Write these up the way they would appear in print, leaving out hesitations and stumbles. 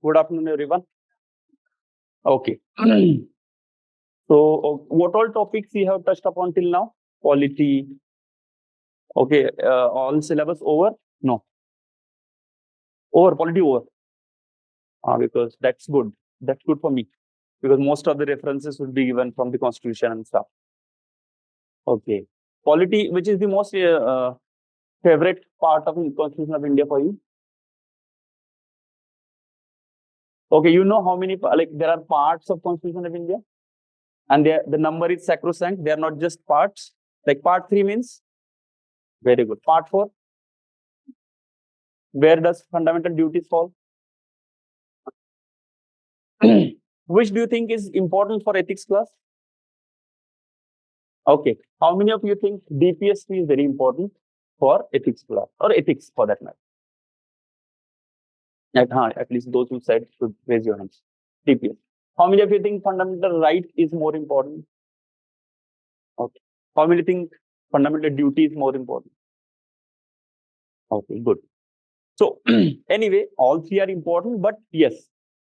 Good afternoon, everyone. Okay. So, what all topics we have touched upon till now? Polity. Okay. All syllabus over? No. Over. Polity over. Because that's good. That's good for me. Because most of the references would be given from the Constitution and stuff. Okay. Polity, which is the most favorite part of the Constitution of India for you? Okay, you know how many, like there are parts of Constitution of India? And the number is sacrosanct. They are not just parts. Like part 3 means? Very good. Part 4? Where does fundamental duties fall? Which do you think is important for ethics class? Okay. How many of you think DPSP is very important for ethics class or ethics for that matter? At least those who said should raise your hands. DPS. How many of you think fundamental right is more important? Okay. How many think fundamental duty is more important? Okay, good. So anyway, all three are important, but yes,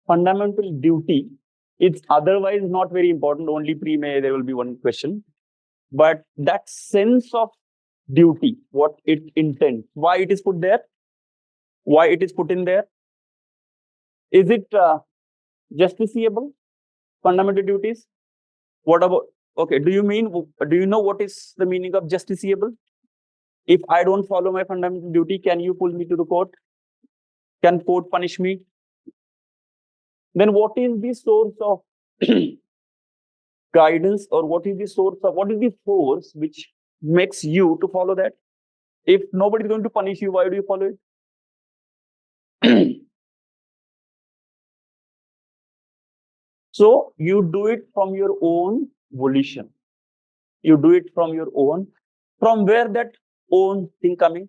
fundamental duty is otherwise not very important. Only pre-May there will be one question. But that sense of duty, what it intends, why it is put there, why it is put in there, is it justiciable? Fundamental duties. What about? Okay, do you know what is the meaning of justiciable? If I don't follow my fundamental duty, can you pull me to the court? Can court punish me? Then what is the source of guidance, or what is the force which makes you to follow that? If nobody is going to punish you, why do you follow it? So you do it from your own volition. You do it from your own. From where that own thing coming?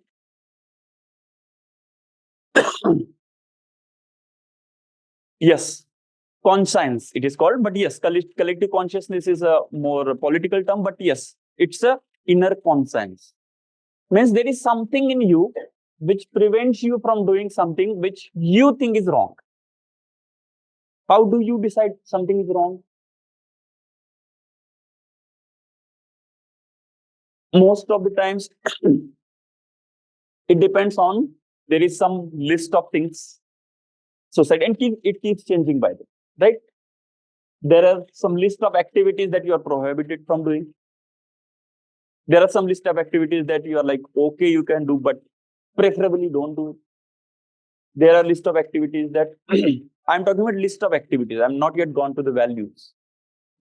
Yes, conscience it is called, but yes, collective consciousness is a more political term, but yes, it's a inner conscience. Means there is something in you which prevents you from doing something which you think is wrong. How do you decide something is wrong? Most of the times, it depends on, there is some list of things. Society, and it keeps changing by the way, right? There are some list of activities that you are prohibited from doing. There are some list of activities that you are like, okay, you can do, but preferably don't do it. There are list of activities that I'm talking about list of activities. I'm not yet gone to the values.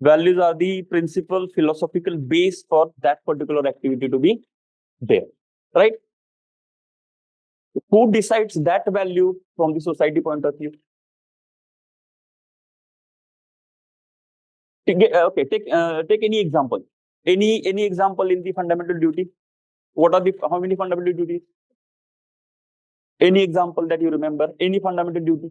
Values are the principal philosophical base for that particular activity to be there, right? Who decides that value from the society point of view? Okay, take any example. Any example in the fundamental duty? What are how many fundamental duties? Any example that you remember? Any fundamental duty?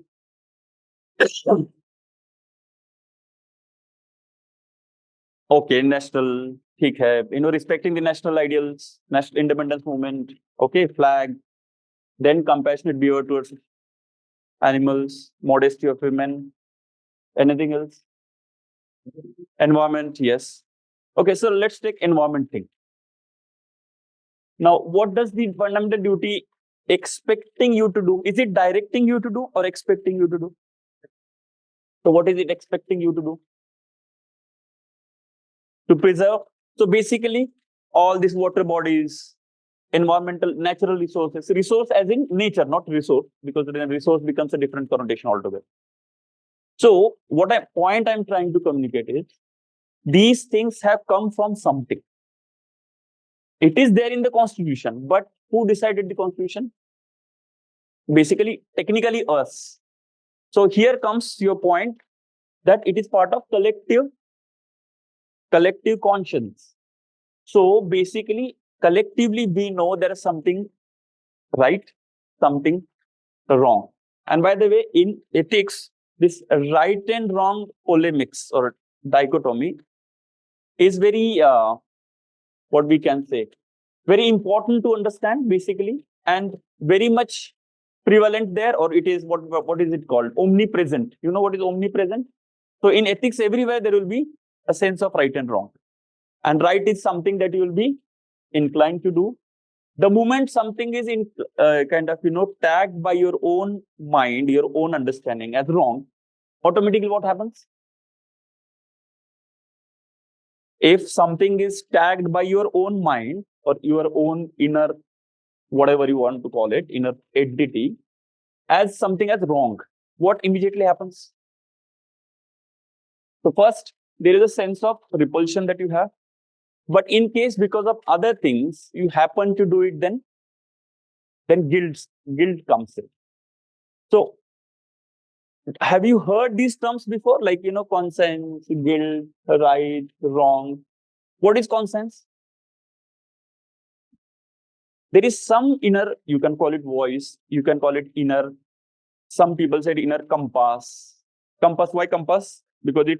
Okay, national, ठीक है, respecting the national ideals, national independence movement, okay, flag, then compassionate behavior towards animals, modesty of women, anything else? Environment, yes. Okay, so let's take environment thing. Now, what does the fundamental duty expecting you to do? Is it directing you to do or expecting you to do? So what is it expecting you to do? To preserve. So basically, all these water bodies, environmental, natural resources, resource as in nature, not resource, because then resource becomes a different connotation altogether. So what point I'm trying to communicate is, these things have come from something. It is there in the Constitution, but who decided the Constitution? Basically, technically us. So here comes your point that it is part of collective conscience. So basically, collectively we know there is something right, something wrong. And by the way, in ethics, this right and wrong polemics or dichotomy is very, what we can say, very important to understand basically, and very much prevalent there, or it is what is it called? Omnipresent. You know what is omnipresent? So in ethics, everywhere there will be a sense of right and wrong. And right is something that you will be inclined to do. The moment something is in kind of, tagged by your own mind, your own understanding as wrong, automatically what happens? If something is tagged by your own mind or your own inner, whatever you want to call it, inner entity, as something as wrong, what immediately happens? So first, there is a sense of repulsion that you have. But in case because of other things, you happen to do it, then guilt comes in. So have you heard these terms before? Like, conscience, guilt, right, wrong. What is conscience? There is some inner, you can call it voice, you can call it inner. Some people said inner compass. Compass, why compass? Because it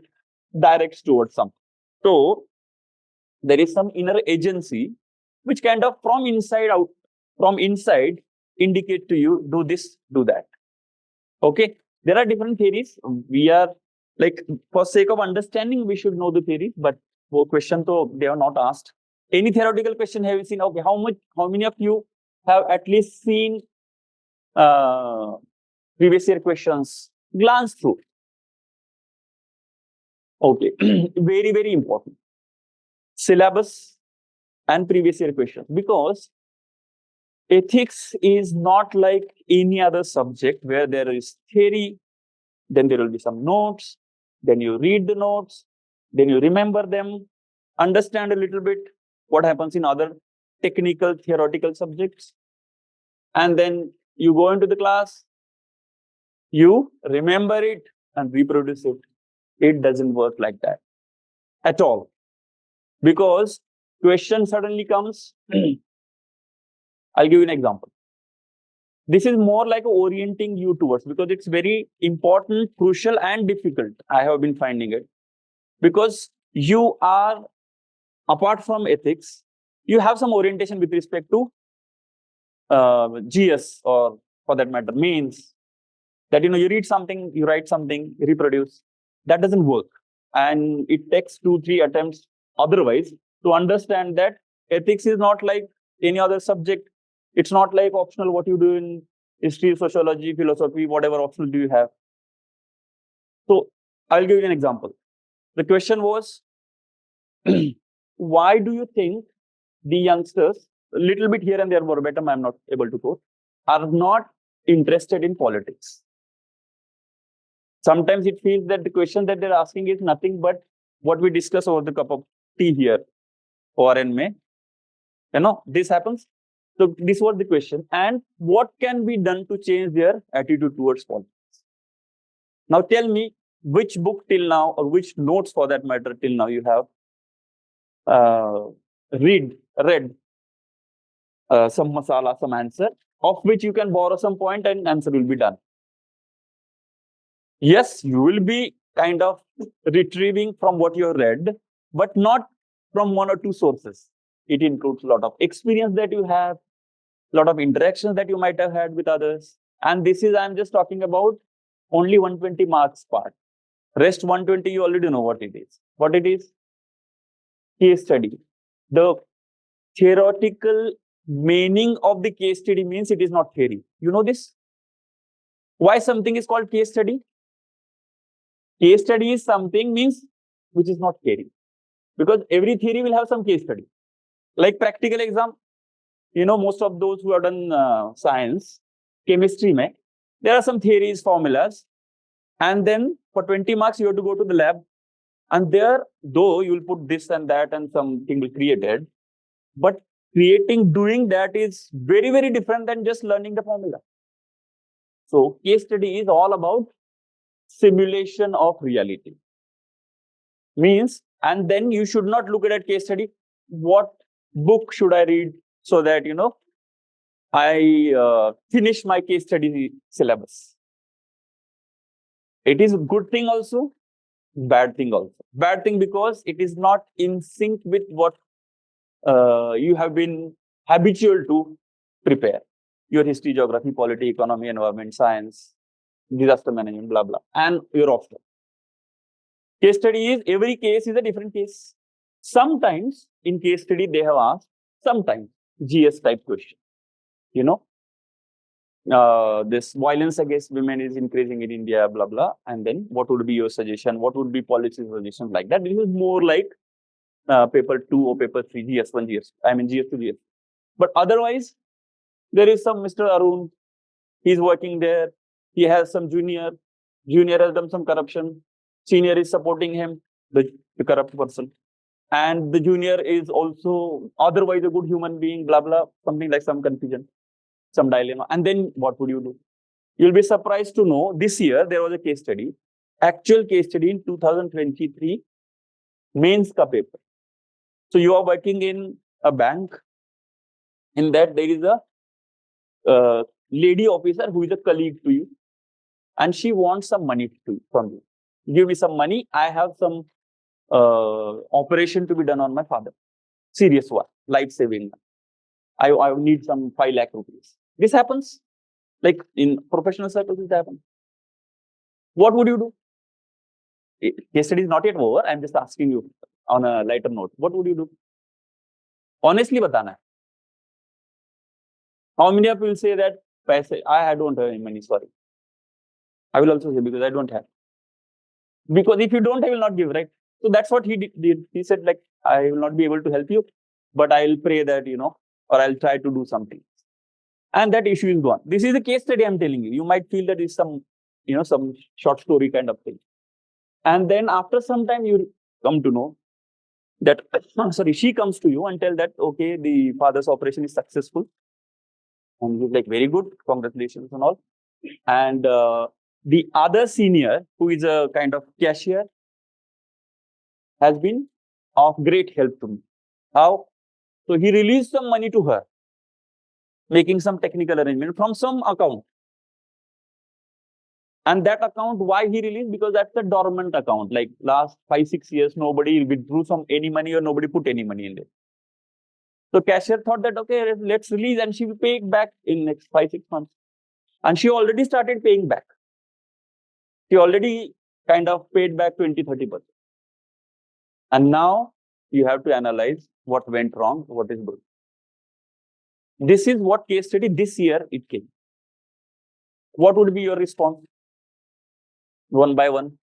directs towards something. So there is some inner agency which kind of from inside indicate to you, do this, do that. Okay. There are different theories. We are like, for sake of understanding, we should know the theories, but for question though they are not asked. Any theoretical question have you seen? Okay, how many of you have at least seen previous year questions, glance through? Okay, very, very important. Syllabus and previous year questions, because ethics is not like any other subject where there is theory, then there will be some notes, then you read the notes, then you remember them, understand a little bit what happens in other technical, theoretical subjects, and then you go into the class, you remember it and reproduce it. It doesn't work like that at all. Because question suddenly comes. I'll give you an example. This is more like orienting you towards, because it's very important, crucial, and difficult. I have been finding it. Because you are, apart from ethics, you have some orientation with respect to GS, or for that matter, mains. That, you read something, you write something, you reproduce. That doesn't work. And it takes 2-3 attempts otherwise to understand that ethics is not like any other subject. It's not like optional what you do in history, sociology, philosophy, whatever optional do you have. So I'll give you an example. The question was, why do you think the youngsters, a little bit here and there verbatim, I'm not able to quote, are not interested in politics? Sometimes it feels that the question that they're asking is nothing but what we discuss over the cup of tea here, or in May. This happens. So this was the question. And what can be done to change their attitude towards politics? Now tell me, which book till now, or which notes for that matter till now you have read some masala, some answer, of which you can borrow some point and answer will be done. Yes, you will be kind of retrieving from what you have read, but not from 1 or 2 sources. It includes a lot of experience that you have, a lot of interactions that you might have had with others. And this is, I'm just talking about only 120 marks part. Rest 120, you already know what it is. What it is? Case study. The theoretical meaning of the case study means it is not theory. You know this? Why something is called case study? Case study is something means which is not theory. Because every theory will have some case study. Like practical exam, most of those who have done science, chemistry, there are some theories, formulas. And then for 20 marks, you have to go to the lab. And there, though you will put this and that and something will be created. But doing that is very, very different than just learning the formula. So case study is all about simulation of reality. Means, and then you should not look at a case study. What book should I read so that, I finish my case study syllabus? It is a good thing also, bad thing also. Bad thing because it is not in sync with what you have been habitual to prepare. your history, geography, polity, economy, environment, science, disaster management, blah, blah, and your option. Case study is, every case is a different case. Sometimes in case study, they have asked, sometimes GS type question, you know, this violence against women is increasing in India, blah, blah. And then what would be your suggestion? What would be policy suggestions like that? This is more like paper 2 or paper 3, GS1, GS. I mean, GS2, GS. But otherwise, there is some Mr. Arun. He's working there. He has some junior. Junior has done some corruption. Senior is supporting him, the corrupt person. And the junior is also otherwise a good human being, blah, blah, something like some confusion, some dilemma. And then what would you do? You'll be surprised to know this year there was a case study, actual case study in 2023 mains ka paper. So you are working in a bank. In that there is a lady officer who is a colleague to you, and she wants some money from you. Give me some money. I have some operation to be done on my father. Serious one, life saving. I need some 5 lakh rupees. This happens, like in professional circles, it happens. What would you do? Case study is not yet over. I'm just asking you on a lighter note. What would you do? Honestly, batana. How many of you will say that I don't have any money, sorry. I will also say, because I don't have. Because if you don't, I will not give, right? So that's what he did. He said, like, I will not be able to help you, but I'll pray that, or I'll try to do something. And that issue is gone. This is a case study I'm telling you. You might feel that it's some, some short story kind of thing. And then after some time, you come to know that, she comes to you and tell that, okay, the father's operation is successful. And he's like, very good, congratulations and all. And the other senior, who is a kind of cashier, has been of great help to me. How? So he released some money to her, making some technical arrangement from some account. And that account, why he released? Because that's a dormant account. Like last 5-6 years, nobody withdrew any money or nobody put any money in it. So cashier thought that, okay, let's release, and she will pay it back in next 5-6 months. And she already started paying back. She already kind of paid back 20-30%. And now you have to analyze what went wrong, what is good. This is what case study this year it came. What would be your response? One by one.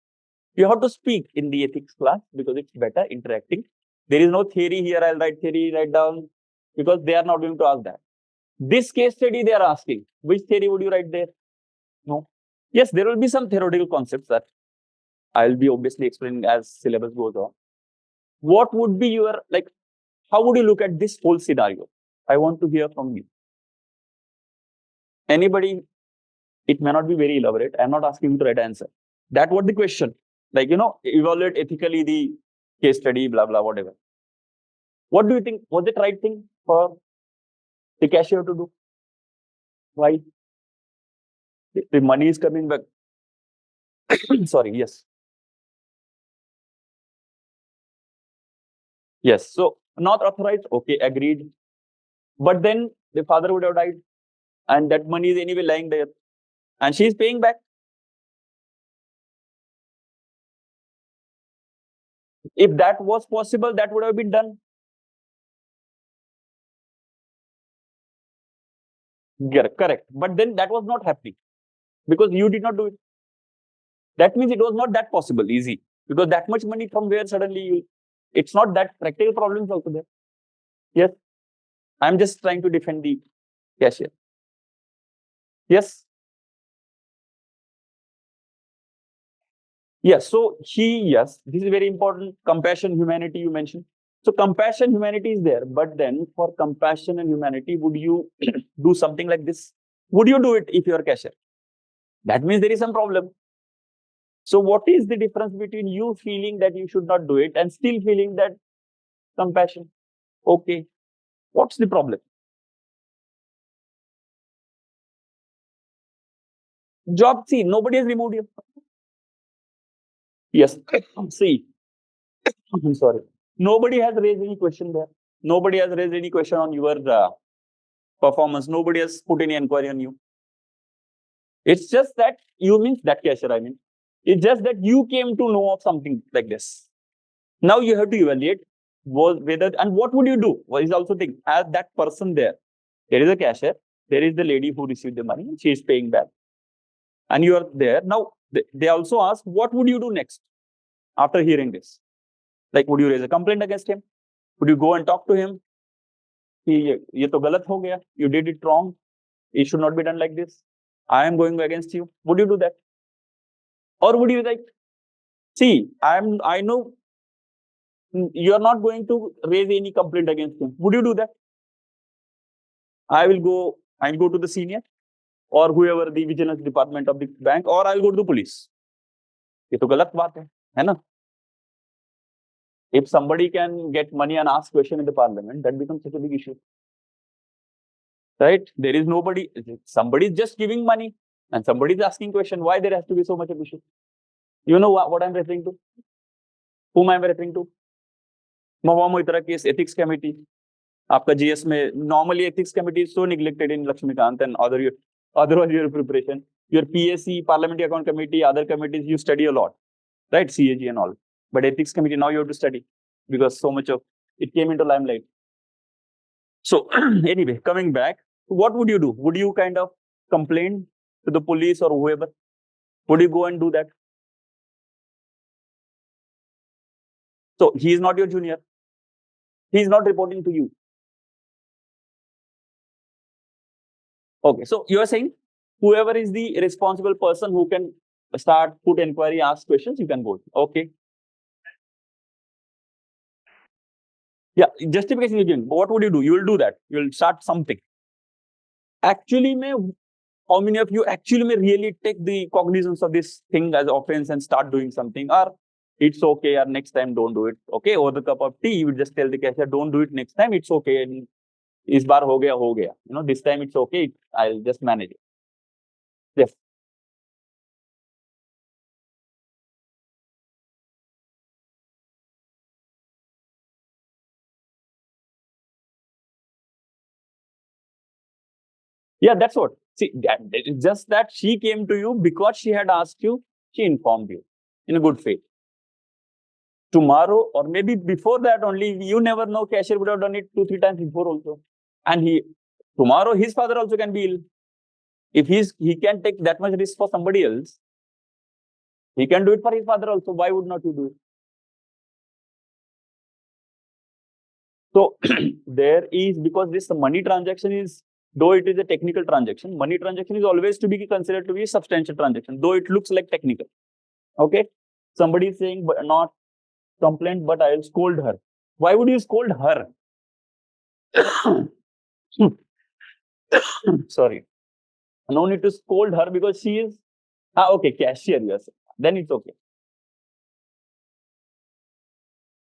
You have to speak in the ethics class because it's better interacting. There is no theory here. I'll write theory, write down, because they are not going to ask that. This case study they are asking. Which theory would you write there? No. Yes, there will be some theoretical concepts that I'll be obviously explaining as syllabus goes on. What would be your, like, how would you look at this whole scenario? I want to hear from you. Anybody? It may not be very elaborate. I'm not asking you to write an answer. That was the question. Like, evaluate ethically the case study, blah, blah, whatever. What do you think? Was it right thing for the cashier to do? Why? The money is coming back. Sorry, yes. Yes, so not authorized, okay, agreed. But then the father would have died, and that money is anyway lying there, and she is paying back. If that was possible, that would have been done. Correct. But then that was not happening because you did not do it. That means it was not that possible, easy. Because that much money from where suddenly it's not that practical problems also there. Yes. I'm just trying to defend the cashier. Yes. Yes. So yes, this is very important. Compassion, humanity, you mentioned. So compassion, humanity is there. But then for compassion and humanity, would you do something like this? Would you do it if you're a cashier? That means there is some problem. So what is the difference between you feeling that you should not do it and still feeling that compassion? Okay. What's the problem? Job, see, nobody has removed you. Yes. See, I'm sorry. Nobody has raised any question there. Nobody has raised any question on your performance. Nobody has put any inquiry on you. It's just that you means that cashier, I mean. It's just that you came to know of something like this. Now you have to evaluate whether, and what would you do? What is also thing, as that person there. There is a cashier, there is the lady who received the money, she is paying back. And you are there. Now, they also ask, what would you do next after hearing this? Like, would you raise a complaint against him? Would you go and talk to him? ये तो गलत हो गया. You did it wrong. It should not be done like this. I am going against you. Would you do that? Or would you like, see, I know you are not going to raise any complaint against him. Would you do that? I'll go to the senior or whoever the vigilance department of the bank, or I'll go to the police. ये तो गलत बात है ना? If somebody can get money and ask question in the parliament, that becomes such a big issue. Right? There is nobody, somebody is just giving money and somebody is asking question. Why there has to be so much of issue? You know what I'm referring to? Whom I'm referring to? Mawam Moitra case, ethics committee. आपका GS में normally ethics committee is so neglected in Lakshmikant and otherwise your preparation. Your PSC, parliamentary account committee, other committees, you study a lot, right? CAG and all. But ethics committee, now you have to study because so much of it came into limelight. So anyway, coming back, what would you do? Would you kind of complain to the police or whoever? Would you go and do that? So he is not your junior. He is not reporting to you. Okay, so you are saying whoever is the responsible person who can put inquiry, ask questions, you can go. Okay. Yeah, justification is given. What would you do? You will do that. You will start something. Actually, how many of you actually may really take the cognizance of this thing as offense and start doing something? Or it's okay, or next time don't do it. Okay, over the cup of tea, you will just tell the cashier, don't do it next time. It's okay. And इस बार हो गया. You know, this time it's okay. I'll just manage it. Yes. Yeah, that's what. See, it's just that she came to you because she had asked you, she informed you in a good faith. Tomorrow, or maybe before that only, you never know, cashier would have done it 2-3 times before also. And tomorrow his father also can be ill. If he can take that much risk for somebody else, he can do it for his father also. Why would not you do it? So there is, because this money transaction is, though it is a technical transaction, money transaction is always to be considered to be a substantial transaction, though it looks like technical. Okay. Somebody is saying, but not complaint, but I'll scold her. Why would you scold her? Sorry. No need to scold her because she is, okay, cashier, yes. Then it's okay.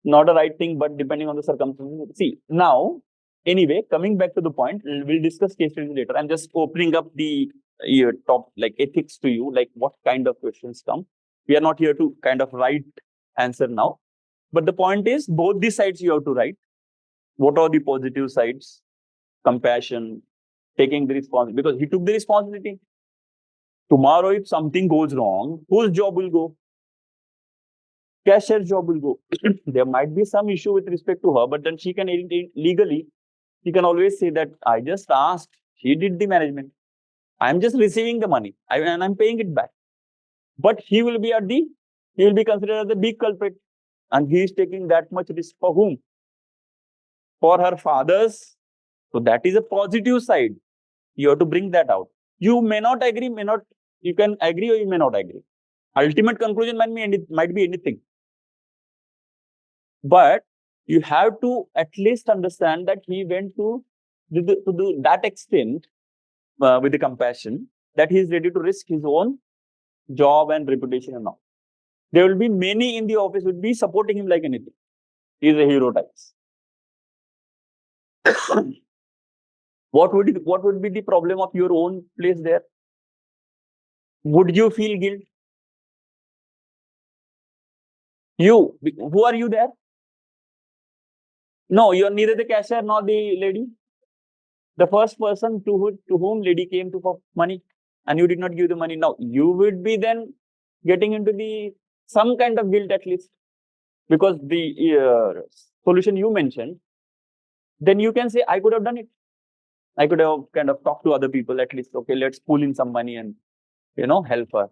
Not a right thing, but depending on the circumstances. See, now, anyway, coming back to the point, we'll discuss case studies later. I'm just opening up the top, like ethics to you, like what kind of questions come. We are not here to kind of write answer now. But the point is, both the sides you have to write. What are the positive sides? Compassion, taking the responsibility, because he took the responsibility. Tomorrow, if something goes wrong, whose job will go? Cashier's job will go. There might be some issue with respect to her, but then she can legally, she can always say that I just asked, she did the management. I'm just receiving the money and I'm paying it back. But he will be considered as the big culprit. And he is taking that much risk for whom? For her fathers. So that is a positive side. You have to bring that out. You may not agree, you can agree or you may not agree. Ultimate conclusion might be anything. But you have to at least understand that he went to that extent with the compassion that he is ready to risk his own job and reputation and all. There will be many in the office would be supporting him like anything. He is a hero type. What would be the problem of your own place there? Would you feel guilt? Who are you there? No, you are neither the cashier nor the lady. The first person to whom lady came to for money, and you did not give the money. Now you would be then getting into the some kind of guilt at least, because the solution you mentioned, then you can say, I could have done it. I could have kind of talked to other people at least. Okay, let's pull in some money and help her.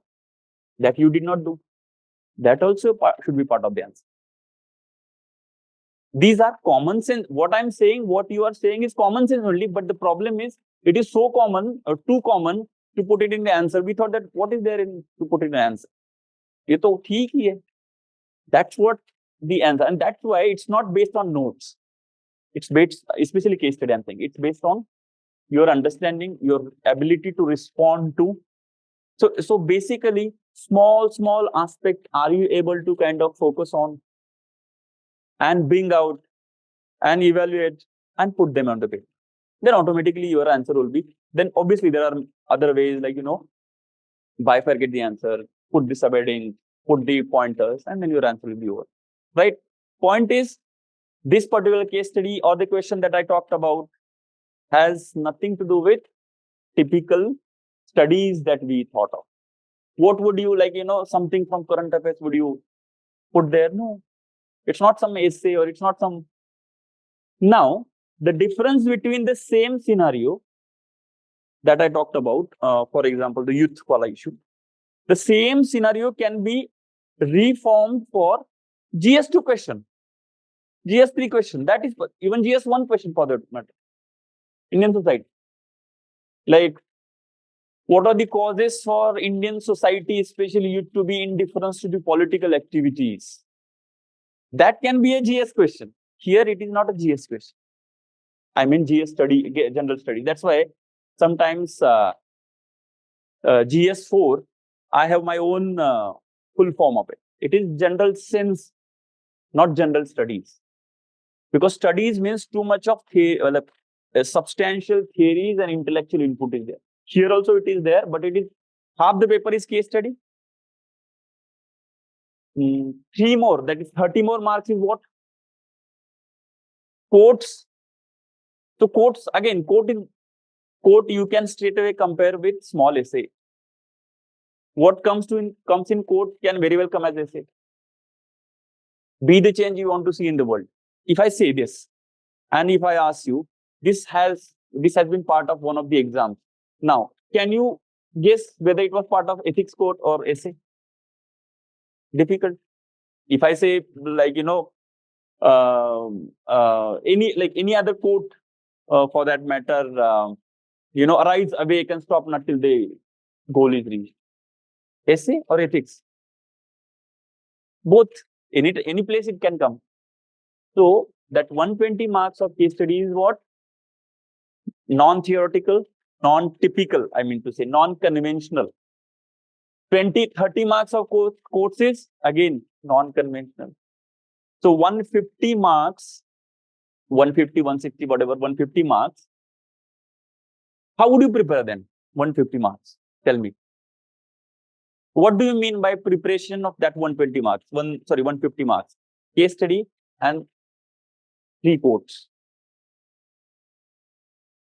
That you did not do. That also should be part of the answer. These are common sense. What I'm saying, what you are saying is common sense only, but the problem is it is so common or too common to put it in the answer. We thought that what is there in to put in the answer? Ye to theek hi hai. That's what the answer, and that's why it's not based on notes. It's based, especially case study, I'm saying, it's based on your understanding, your ability to respond to. So basically, small aspect are you able to kind of focus on and bring out and evaluate and put them on the paper? Then automatically your answer will be. Then obviously there are other ways, like bifurcate the answer, put the subheading, put the pointers, and then your answer will be over. Right? Point is, this particular case study or the question that I talked about has nothing to do with typical studies that we thought of. What would you like, something from current affairs would you put there? No, it's not some essay or it's not some. Now, the difference between the same scenario that I talked about, for example, the youth koala issue, the same scenario can be reformed for GS2 question, GS3 question, that is even GS1 question for that matter. Indian society. Like, what are the causes for Indian society, especially youth, to be indifferent to the political activities? That can be a GS question. Here it is not a GS question. I mean GS study, general study. That's why sometimes GS4, I have my own full form of it. It is general sense, not general studies. Because studies means too much of substantial theories and intellectual input is there. Here also it is there, but it is half the paper is case study. 3 more, that is 30 more marks is what? Quotes. So quotes, again, quote you can straight away compare with small essay. What comes in quote can very well come as essay. Be the change you want to see in the world. If I say this, and if I ask you, this has been part of one of the exams. Now, can you guess whether it was part of ethics quote or essay? Difficult. If I say, like, any other quote for that matter, arise, awake, and stop not till the goal is reached. Essay or ethics? Both. Any place it can come. So that 120 marks of case study is what? Non-theoretical, non-typical, I mean to say, non-conventional. 30 marks of quotes is, again, non-conventional. So 150 marks, 150, 160, whatever, 150 marks. How would you prepare then? 150 marks. Tell me. What do you mean by preparation of that 120 marks? 150 marks. Case study and 3 quotes.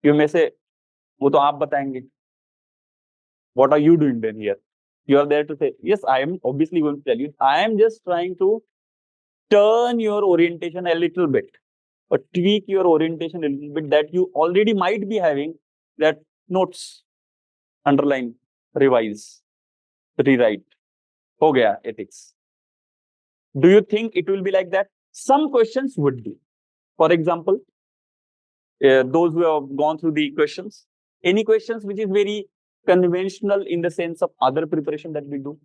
You may say, वो तो आप बताएंगे. What are you doing then here? You are there to say, yes, I am obviously going to tell you. I am just trying to turn your orientation a little bit, or tweak your orientation a little bit that you already might be having, that notes, underline, revise, rewrite. Ho gaya, ethics. Do you think it will be like that? Some questions would be. For example, those who have gone through the questions, any questions which is very conventional in the sense of other preparation that we do.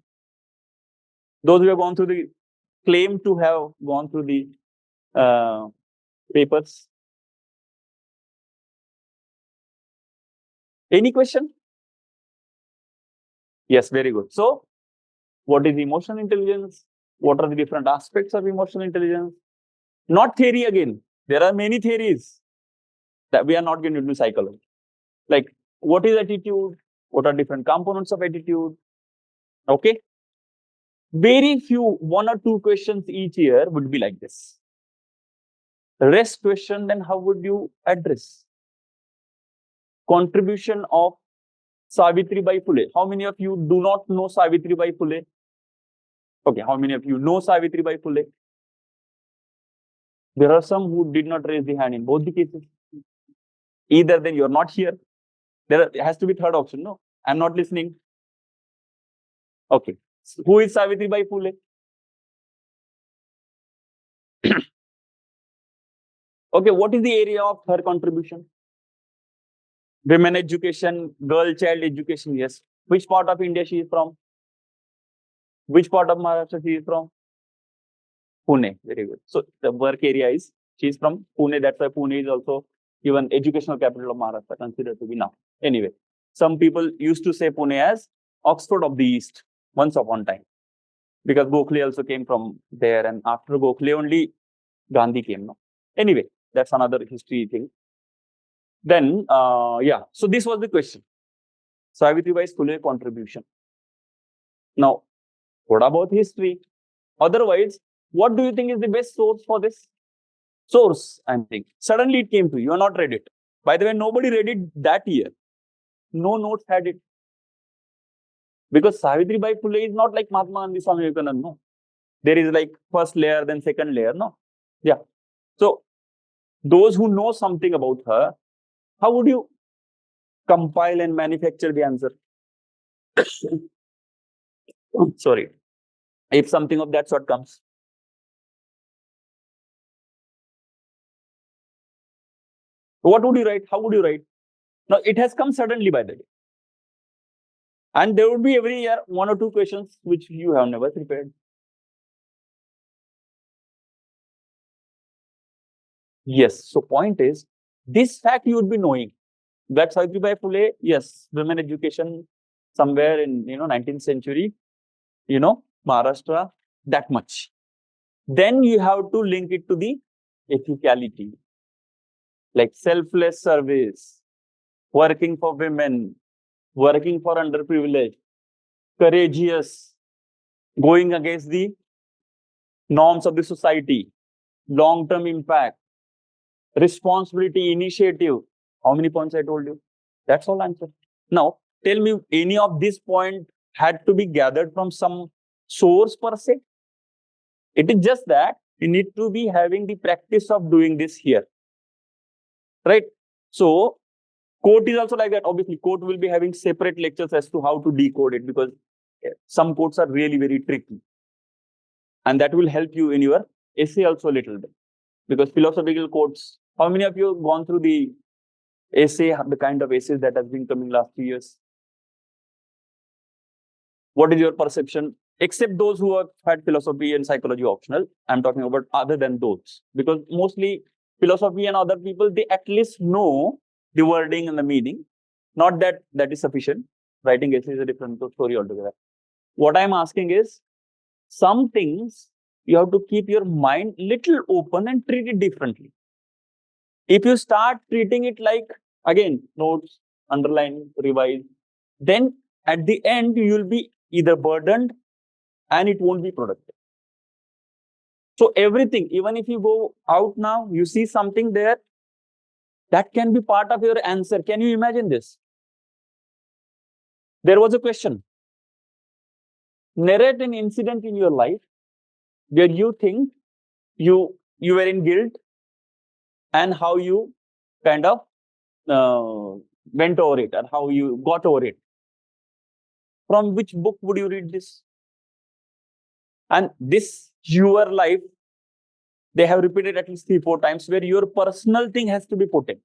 Those who have gone through the, claim to have gone through the papers. Any question? Yes, very good. So, what is emotional intelligence? What are the different aspects of emotional intelligence? Not theory again. There are many theories that we are not going to do psychology. Like, what is attitude? What are different components of attitude? Okay. Very few, 1 or 2 questions each year would be like this. The rest question, then how would you address? contribution of Savitribai Phule. How many of you do not know Savitribai Phule? Okay, how many of you know Savitribai Phule? There are some who did not raise the hand in both the cases. Either then you're not here. There has to be third option. No, I'm not listening. Okay, so who is Savitribai Phule? Okay, what is the area of her contribution? Women education, girl child education, yes. Which part of India she is from? Which part of Maharashtra she is from? Pune, very good. So the work area is, she is from Pune, that's why Pune is also even educational capital of Maharashtra, considered to be now. Anyway, some people used to say Pune as Oxford of the East, once upon time. Because Gokhale also came from there, and after Gokhale only Gandhi came, no? Anyway, that's another history thing. Then, yeah, so this was the question. Savitribai's Phule contribution. Now, what about history? Otherwise, what do you think is the best source for this? Source, I'm thinking. Suddenly it came to you, you are not read it. By the way, nobody read it that year. No notes had it. Because Savitribai Phule is not like Mahatma Gandhi, Swami Vivekananda, no. There is like first layer, then second layer, no. Yeah. So, those who know something about her, how would you compile and manufacture the answer? Sorry. If something of that sort comes. What would you write? How would you write? Now, it has come suddenly, by the way. And there would be every year 1 or 2 questions which you have never prepared. Yes. So, point is, this fact you would be knowing. That Savitribai Phule, yes, women education somewhere in 19th century, Maharashtra, that much. Then you have to link it to the ethicality, like selfless service, working for women, working for underprivileged, courageous, going against the norms of the society, long-term impact, responsibility, initiative. How many points I told you? That's all answer. Now, tell me, any of this point had to be gathered from some source per se? It is just that you need to be having the practice of doing this here. Right? So, quote is also like that. Obviously, quote will be having separate lectures as to how to decode it, because some quotes are really very tricky. And that will help you in your essay also a little bit. Because philosophical quotes, how many of you have gone through the essay, the kind of essays that have been coming last 2 years? What is your perception? Except those who have had philosophy and psychology optional, I'm talking about other than those. Because mostly philosophy and other people, they at least know the wording and the meaning. Not that that is sufficient. Writing essay is a different story altogether. What I'm asking is, some things you have to keep your mind little open and treat it differently. If you start treating it like, again, notes, underline, revise, then at the end, you will be either burdened and it won't be productive. So everything, even if you go out now, you see something there, that can be part of your answer. Can you imagine this? There was a question. Narrate an incident in your life where you think you were in guilt and how you kind of went over it and how you got over it. From which book would you read this? And this, your life, they have repeated at least 3-4 times where your personal thing has to be put in.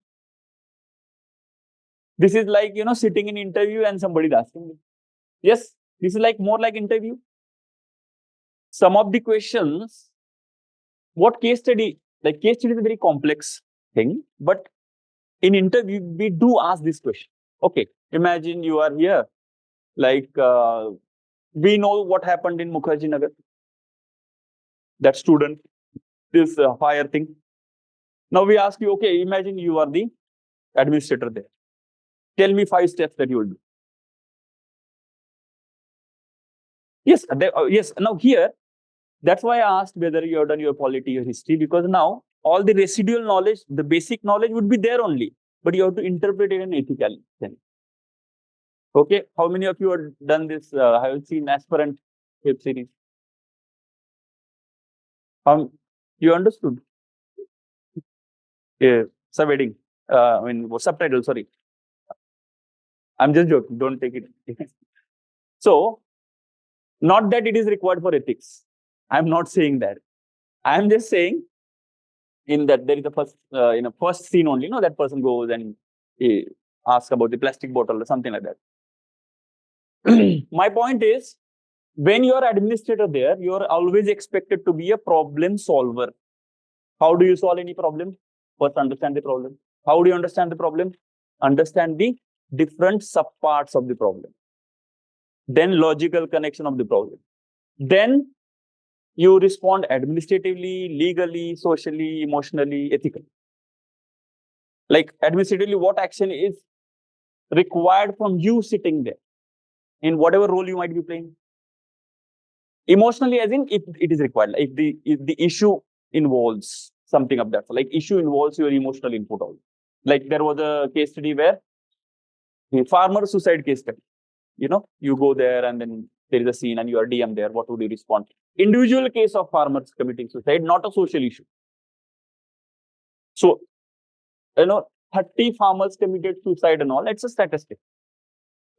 This is like, sitting in interview and somebody is asking you. Yes, this is like more like interview. Some of the questions, what case study, like case study is a very complex thing, but in interview, we do ask this question. Okay, imagine you are here, like we know what happened in Mukherjee Nagar. That student, this fire thing. Now we ask you, okay, imagine you are the administrator there. Tell me 5 steps that you will do. Yes, yes. Now here, that's why I asked whether you have done your polity or history, because now all the residual knowledge, the basic knowledge would be there only. but you have to interpret it in ethical sense. Okay, how many of you have done this? Have you seen aspirant web series? You understood? Yeah, subheading. I mean, subtitle. Sorry, I'm just joking. Don't take it. So, not that it is required for ethics. I'm not saying that. I'm just saying in that there is a first, in a first scene only, that person goes and he asks about the plastic bottle or something like that. My point is, when you are administrator there, you are always expected to be a problem solver. How do you solve any problem? First, understand the problem. How do you understand the problem? Understand the different subparts of the problem. Then logical connection of the problem. Then you respond administratively, legally, socially, emotionally, ethically. Like administratively, what action is required from you sitting there in whatever role you might be playing. Emotionally, as in if it is required, if the issue involves something of that, so like issue involves your emotional input also. Like there was a case study where the farmer suicide case study. You go there and then there is a scene and you are DM there. What would you respond? Individual case of farmers committing suicide, not a social issue. So, 30 farmers committed suicide and all. It's a statistic.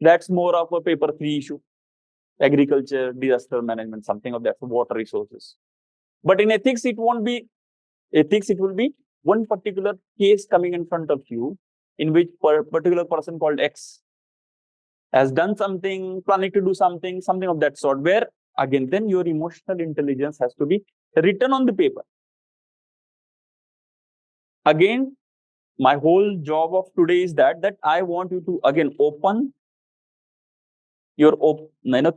That's more of a paper 3 issue. Agriculture, disaster management, something of that, water resources. But in ethics, it won't be ethics. It will be one particular case coming in front of you in which particular person called X has done something, planning to do something of that sort, where again, then your emotional intelligence has to be written on the paper. Again, my whole job of today is that I want you to again open your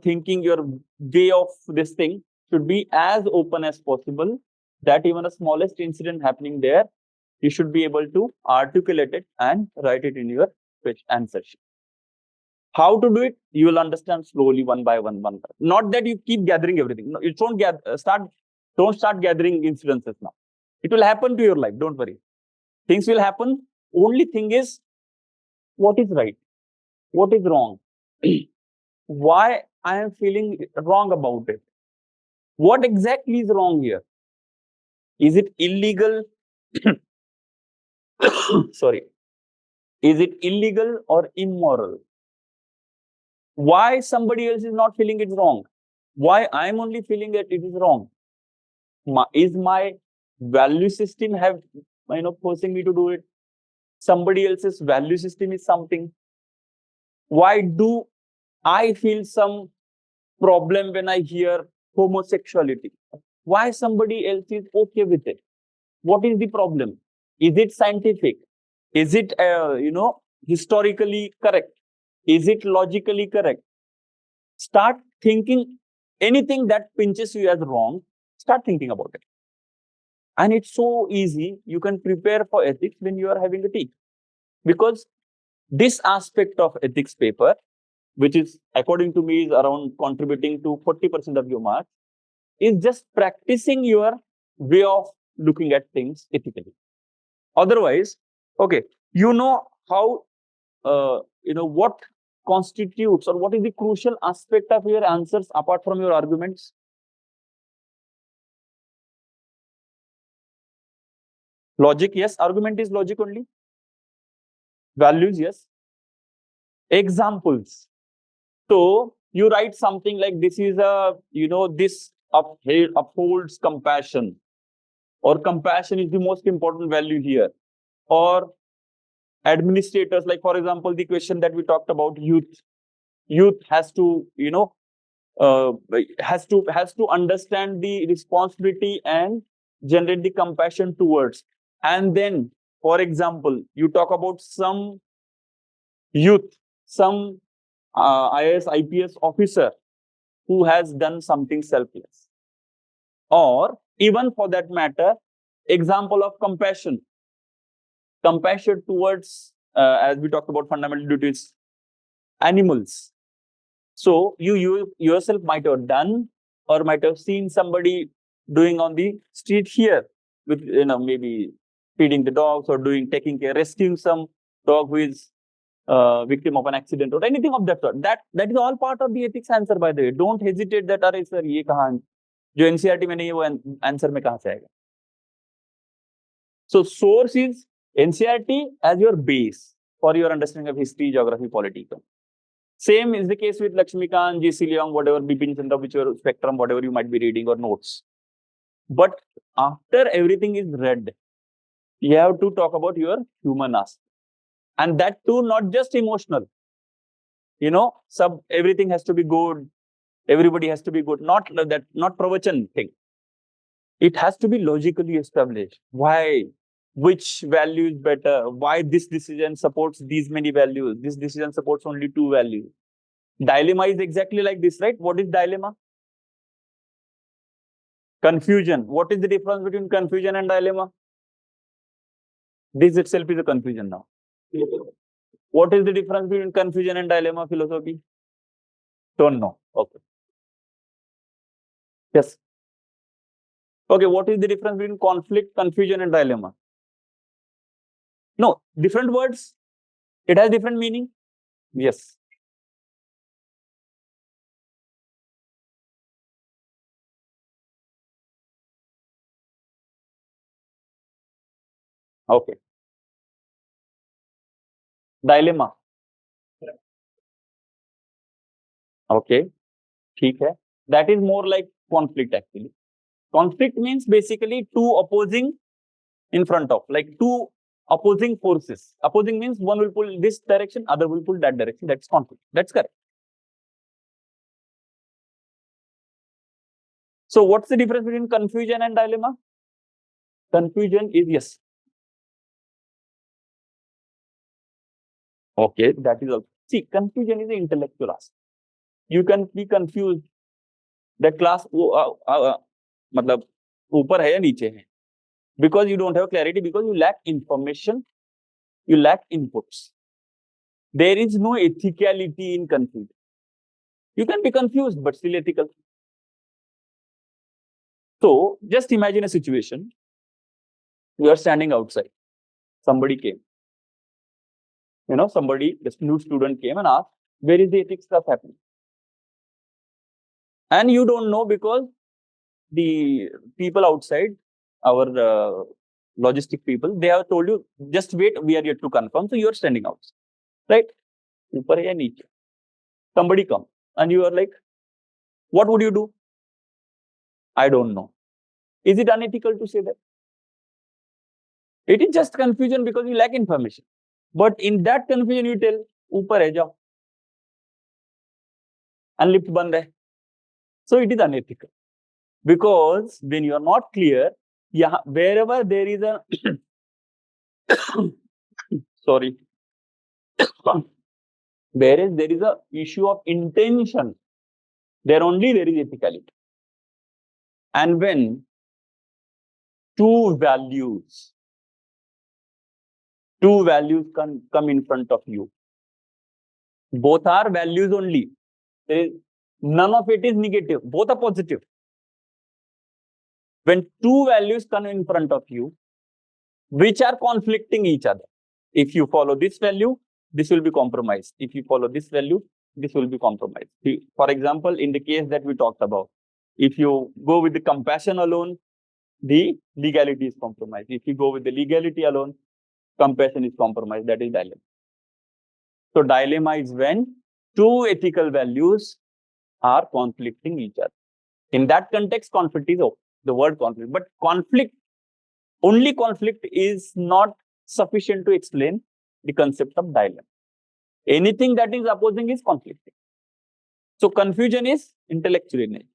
thinking, your way of this thing should be as open as possible, that even a smallest incident happening there, you should be able to articulate it and write it in your answer sheet. How to do it, you will understand slowly, one by one. Not that you keep gathering everything. No, you don't start gathering incidences now. It will happen to your life. Don't worry. Things will happen. Only thing is, what is right? What is wrong? Why I am feeling wrong about it? What exactly is wrong here? Is it illegal? Sorry. Is it illegal or immoral? Why somebody else is not feeling it's wrong? Why I am only feeling that it is wrong? Is my value system forcing me to do it? Somebody else's value system is something. Why do I feel some problem when I hear homosexuality? Why somebody else is okay with it? What is the problem? Is it scientific? Is it historically correct? Is it logically correct? Start thinking anything that pinches you as wrong. Start thinking about it. And it's so easy. You can prepare for ethics when you are having a tea. Because this aspect of ethics paper, which is, according to me, is around contributing to 40% of your marks, is just practicing your way of looking at things ethically. Otherwise, okay, how, what constitutes or what is the crucial aspect of your answers apart from your arguments? Logic, yes. Argument is logic only. Values, yes. Examples. So you write something like this is this upholds compassion, or compassion is the most important value here. Or administrators, like for example, the question that we talked about, youth has to, has to understand the responsibility and generate the compassion towards. And then, for example, you talk about some youth, some IAS, IPS officer who has done something selfless. Or even for that matter, example of compassion. Compassion towards, as we talked about fundamental duties, animals. So you yourself might have done or might have seen somebody doing on the street here with, maybe feeding the dogs or taking care, rescuing some dog who is victim of an accident or anything of that sort. That is all part of the ethics answer, by the way. Don't hesitate that अरे sir ये कहाँ जो NCERT में नहीं है वो answer में कहाँ से आएगा. So source is NCERT as your base for your understanding of history, geography, political. Same is the case with 𝐂𝐿𝐴𝐭, 𝐂𝐨, whatever, Bipin Chandra, whichever spectrum, whatever you might be reading or notes. But after everything is read, you have to talk about your human aspect. And that too, not just emotional. You know, everything has to be good. Everybody has to be good. Not that, not pravachan thing. It has to be logically established. Why? Which value is better? Why this decision supports these many values? This decision supports only 2 values. Dilemma is exactly like this, right? What is dilemma? Confusion. What is the difference between confusion and dilemma? This itself is a confusion now. What is the difference between confusion and dilemma, philosophy? Don't know. Okay. Yes. Okay, what is the difference between conflict, confusion, and dilemma? No, different words. It has different meaning. Yes. Okay. Dilemma. Okay. ठीक है. That is more like conflict actually. Conflict means basically two opposing in front of, like two opposing forces. Opposing means one will pull this direction, other will pull that direction. That's conflict. That's correct. So what's the difference between confusion and dilemma? Confusion is yes. Okay, that is also. See, confusion is an intellectual aspect. You can be confused. That class मतलब ऊपर है या नीचे है? Because you don't have clarity, because you lack information, you lack inputs. There is no ethicality in confusion. You can be confused, but still ethical. So just imagine a situation. You are standing outside. Somebody came. You know, somebody, this new student came and asked, where is the ethics stuff happening? And you don't know because the people outside, our logistic people, they have told you, just wait, we are yet to confirm. So you are standing outside, right? Upar ya niche. Somebody come and you are like, what would you do? I don't know. Is it unethical to say that? It is just confusion because you lack information. But in that confusion, you tell, upar hai jao. And lift band hai. So it is unethical. Because when you are not clear, yeah, wherever there is a sorry, whereas there is a issue of intention, there only there is ethicality. And when two values come in front of you, both are values only. There is, none of it is negative. Both are positive. When two values come in front of you, which are conflicting each other. If you follow this value, this will be compromised. If you follow this value, this will be compromised. For example, in the case that we talked about, if you go with the compassion alone, the legality is compromised. If you go with the legality alone, compassion is compromised. That is dilemma. So dilemma is when two ethical values are conflicting each other. In that context, conflict is the word conflict. But only conflict is not sufficient to explain the concept of dilemma. Anything that is opposing is conflicting. So confusion is intellectual in nature.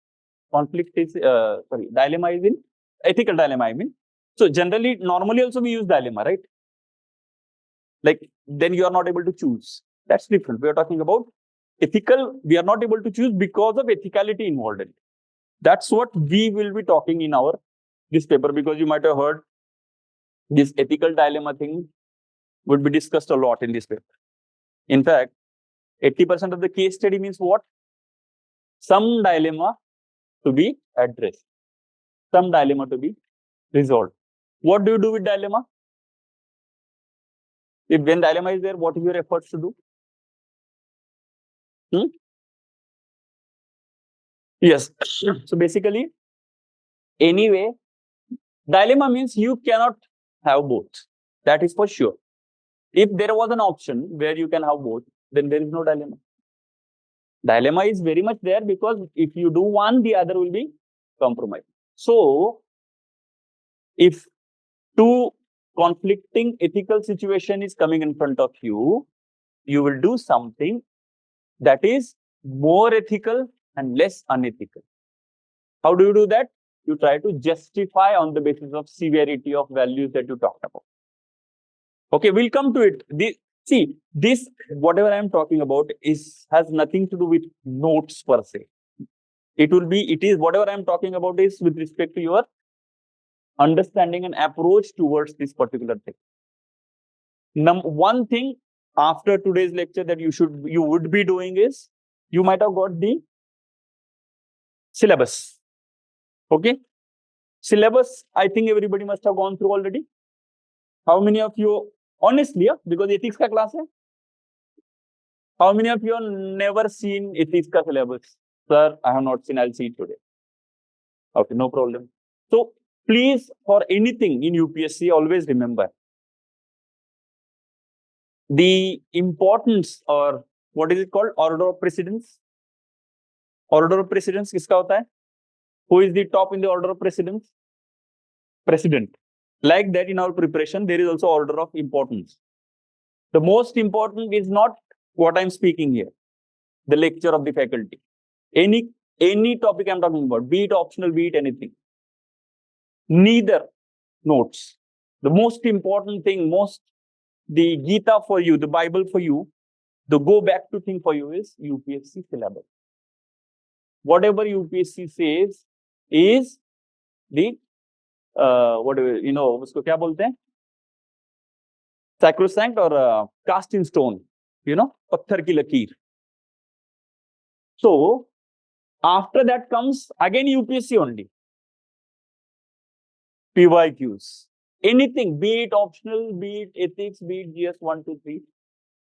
Conflict is, dilemma is in ethical dilemma, I mean. So generally, normally also we use dilemma, right? Like, then you are not able to choose. That's different. We are talking about ethical, we are not able to choose because of ethicality involved in it. That's what we will be talking in this paper, because you might have heard this ethical dilemma thing would be discussed a lot in this paper. In fact, 80% of the case study means what? Some dilemma to be addressed, some dilemma to be resolved. What do you do with dilemma? If when dilemma is there, what is your efforts to do? Yes. So basically, anyway, dilemma means you cannot have both. That is for sure. If there was an option where you can have both, then there is no dilemma. Dilemma is very much there because if you do one, the other will be compromised. So, if two conflicting ethical situation is coming in front of you, you will do something that is more ethical and less unethical. How do you do that? You try to justify on the basis of severity of values that you talked about. Okay, we'll come to it. This whatever I am talking about has nothing to do with notes per se. It is whatever I am talking about is with respect to your understanding and approach towards this particular thing. One thing after today's lecture that you would be doing is you might have got the syllabus. Okay, syllabus. I think everybody must have gone through already. How many of you, honestly, because ethics ka class hai, how many of you have never seen ethics ka syllabus? Sir, I have not seen. I'll see it today. Okay, no problem. So please, for anything in UPSC, always remember the importance, or what is it called? Order of precedence. Order of precedence kiska hota hai? Who is the top in the order of precedence? President. Like that, in our preparation, there is also order of importance. The most important is not what I'm speaking here, the lecture of the faculty. Any topic I'm talking about, be it optional, be it anything. Neither notes. The most important thing, the Gita for you, the Bible for you, the go back to thing for you is UPSC syllabus. Whatever UPSC says is the whatever, usko kya bolte hain? Sacrosanct or cast in stone, patthar ki lakeer. So after that comes again UPSC only. PYQs. Anything, be it optional, be it ethics, be it GS 1, 2, 3.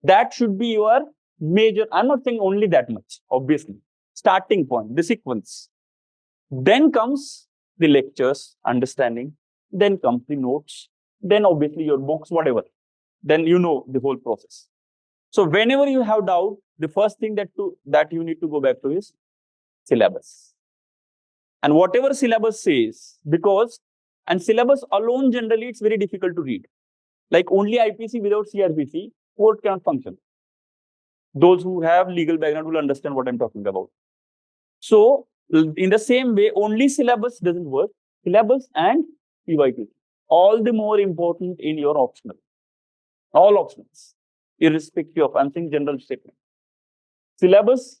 That should be your major. I'm not saying only that much, obviously. Starting point, the sequence. Then comes the lectures, understanding. Then comes the notes. Then obviously your books, whatever. Then you know the whole process. So whenever you have doubt, the first thing that you need to go back to is syllabus. And whatever syllabus says, and syllabus alone, generally, it's very difficult to read. Like only IPC without CRPC, court cannot function. Those who have legal background will understand what I'm talking about. So, in the same way, only syllabus doesn't work. Syllabus and PYQ. All the more important in your optional. All options, irrespective of, I'm saying general statement. Syllabus,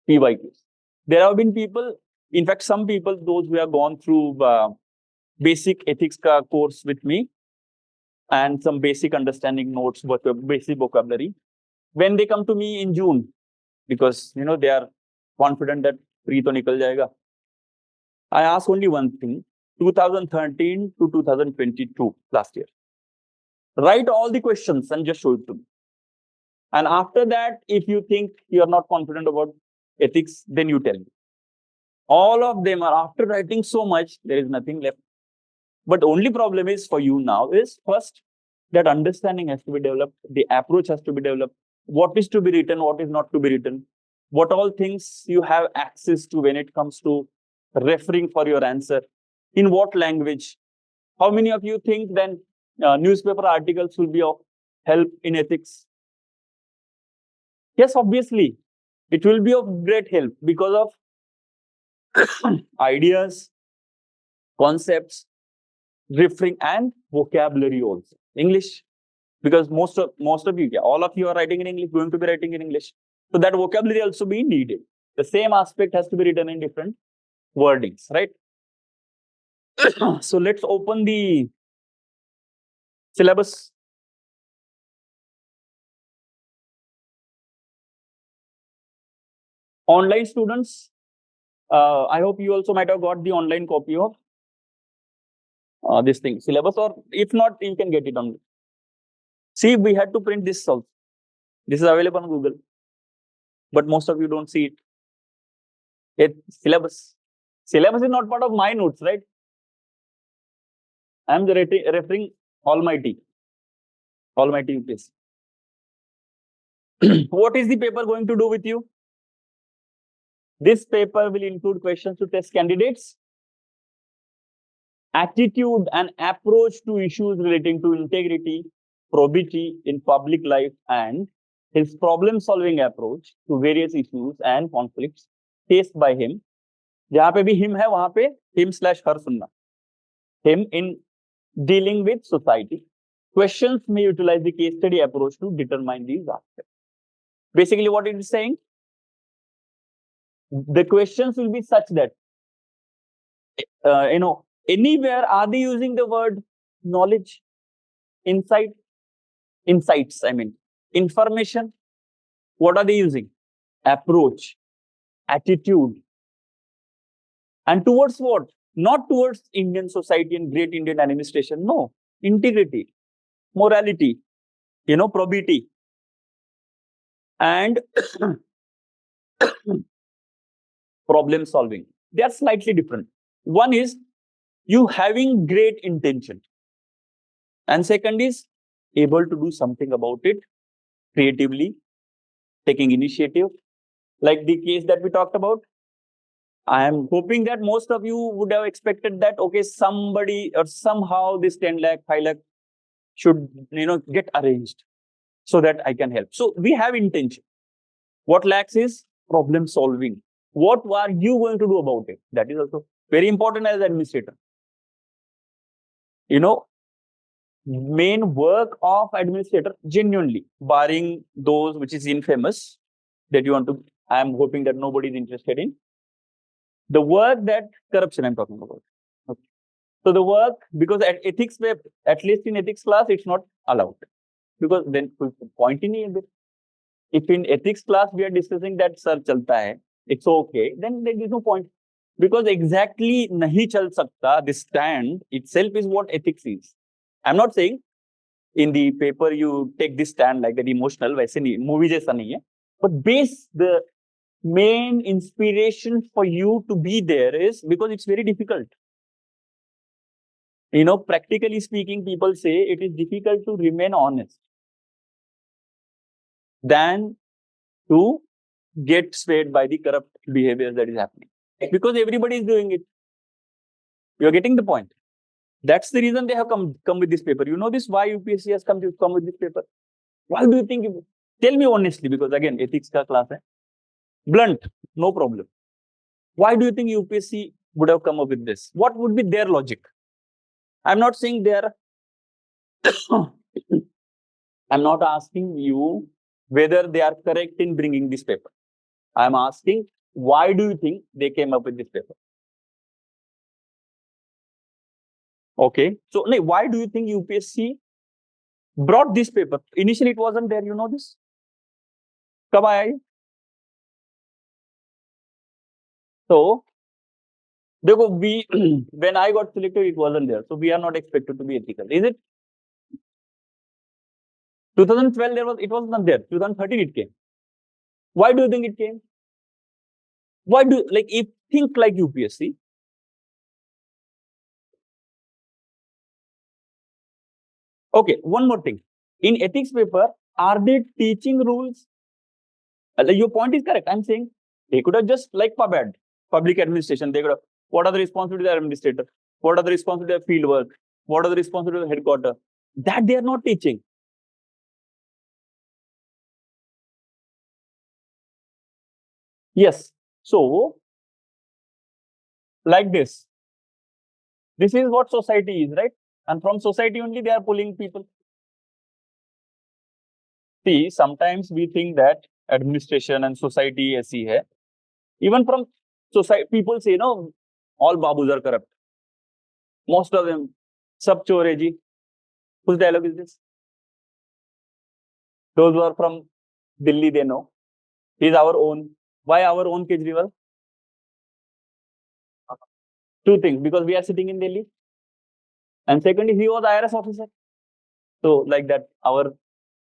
PYQs. There have been people, in fact, some people, those who have gone through basic ethics course with me and some basic understanding notes, basic vocabulary. When they come to me in June, because they are confident that pre to nikal jayega, I ask only one thing: 2013 to 2022 last year. Write all the questions and just show it to me. And after that, if you think you are not confident about ethics, then you tell me. All of them are, after writing so much, there is nothing left. But only problem is for you now is first that understanding has to be developed, the approach has to be developed, what is to be written, what is not to be written, what all things you have access to when it comes to referring for your answer, in what language. How many of you think then newspaper articles will be of help in ethics? Yes, obviously, it will be of great help because of ideas, concepts, referring and vocabulary also. English, because most of you, all of you are writing in English, going to be writing in English. So that vocabulary also be needed. The same aspect has to be written in different wordings, right? So let's open the syllabus. Online students, I hope you also might have got the online copy of this thing, syllabus, or if not, you can get it on See, we had to print this also. This is available on Google, but most of you don't see it. It's syllabus. Syllabus is not part of my notes, right? I am referring Almighty UPSC. What is the paper going to do with you? This paper will include questions to test candidates, attitude and approach to issues relating to integrity, probity in public life, and his problem-solving approach to various issues and conflicts faced by him. जहां पे भी him है वहां पे him/her सुनना. Him in dealing with society. Questions may utilize the case study approach to determine these aspects. Basically, what it is saying, the questions will be such that, anywhere are they using the word knowledge, insight, insights, I mean, information? What are they using? Approach, attitude. And towards what? Not towards Indian society and great Indian administration. No, integrity, morality, probity. And problem solving. They are slightly different. One is you having great intention. And second is able to do something about it creatively, taking initiative. Like the case that we talked about, I am hoping that most of you would have expected that, okay, somebody or somehow this 10 lakh, 5 lakh should, get arranged so that I can help. So we have intention. What lacks is problem solving. What are you going to do about it? That is also very important as an administrator. Main work of administrator, genuinely, barring those which is infamous, that you want to, I am hoping that nobody is interested in. The work that corruption I'm talking about. Okay. So the work, because at ethics, at least in ethics class, it's not allowed. Because then point in it. If in ethics class we are discussing that sir chalta hai, it's okay, then there is no point. Because exactly nahi chal sakta, this stand itself is what ethics is. I'm not saying in the paper you take this stand like that emotional, वैसे नहीं, movie जैसा नहीं है. But base, the main inspiration for you to be there is because it's very difficult. Practically speaking, people say it is difficult to remain honest than to get swayed by the corrupt behavior that is happening. Because everybody is doing it. You're getting the point. That's the reason they have come with this paper. You know this, why UPSC has come with this paper? Why do you think? Tell me honestly, because again, ethics ka class hai. Blunt, no problem. Why do you think UPSC would have come up with this? What would be their logic? I'm not saying they are. I'm not asking you whether they are correct in bringing this paper. I'm asking, why do you think they came up with this paper? Okay. So, why do you think UPSC brought this paper? Initially, it wasn't there. You know this? Kab aaya ye? So, when I got selected, it wasn't there. So, we are not expected to be ethical. Is it? 2012, it was not there. 2013, it came. Why do you think it came? Why do, if think like UPSC, okay, one more thing. In ethics paper, are they teaching rules? Your point is correct. I'm saying they could have just like PubAd, public administration. They could have, what are the responsibilities of the administrator? What are the responsibilities of field work? What are the responsibilities of headquarters? That they are not teaching. Yes. So, like this. This is what society is, right? And from society only they are pulling people. See, sometimes we think that administration and society ऐसी है. Even from society, people say, all babus are corrupt. Most of them, sab chor hai ji. Whose dialogue is this? Those who are from Delhi, they know. He's our own. Why our own Kejriwal? Two things, because we are sitting in Delhi. And secondly, he was IRS officer. So, like that, our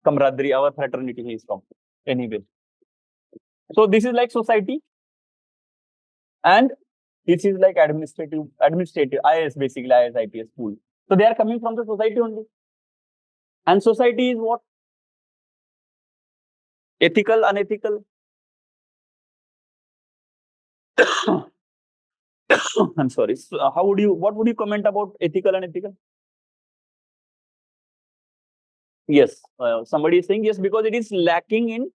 camaraderie, our fraternity he is from. Anyway. So this is like society. And this is like administrative IAS, basically IAS, IPS school. So they are coming from the society only. And society is what? Ethical, unethical. I'm sorry. So what would you comment about ethical and unethical? Yes. Somebody is saying yes, because it is lacking in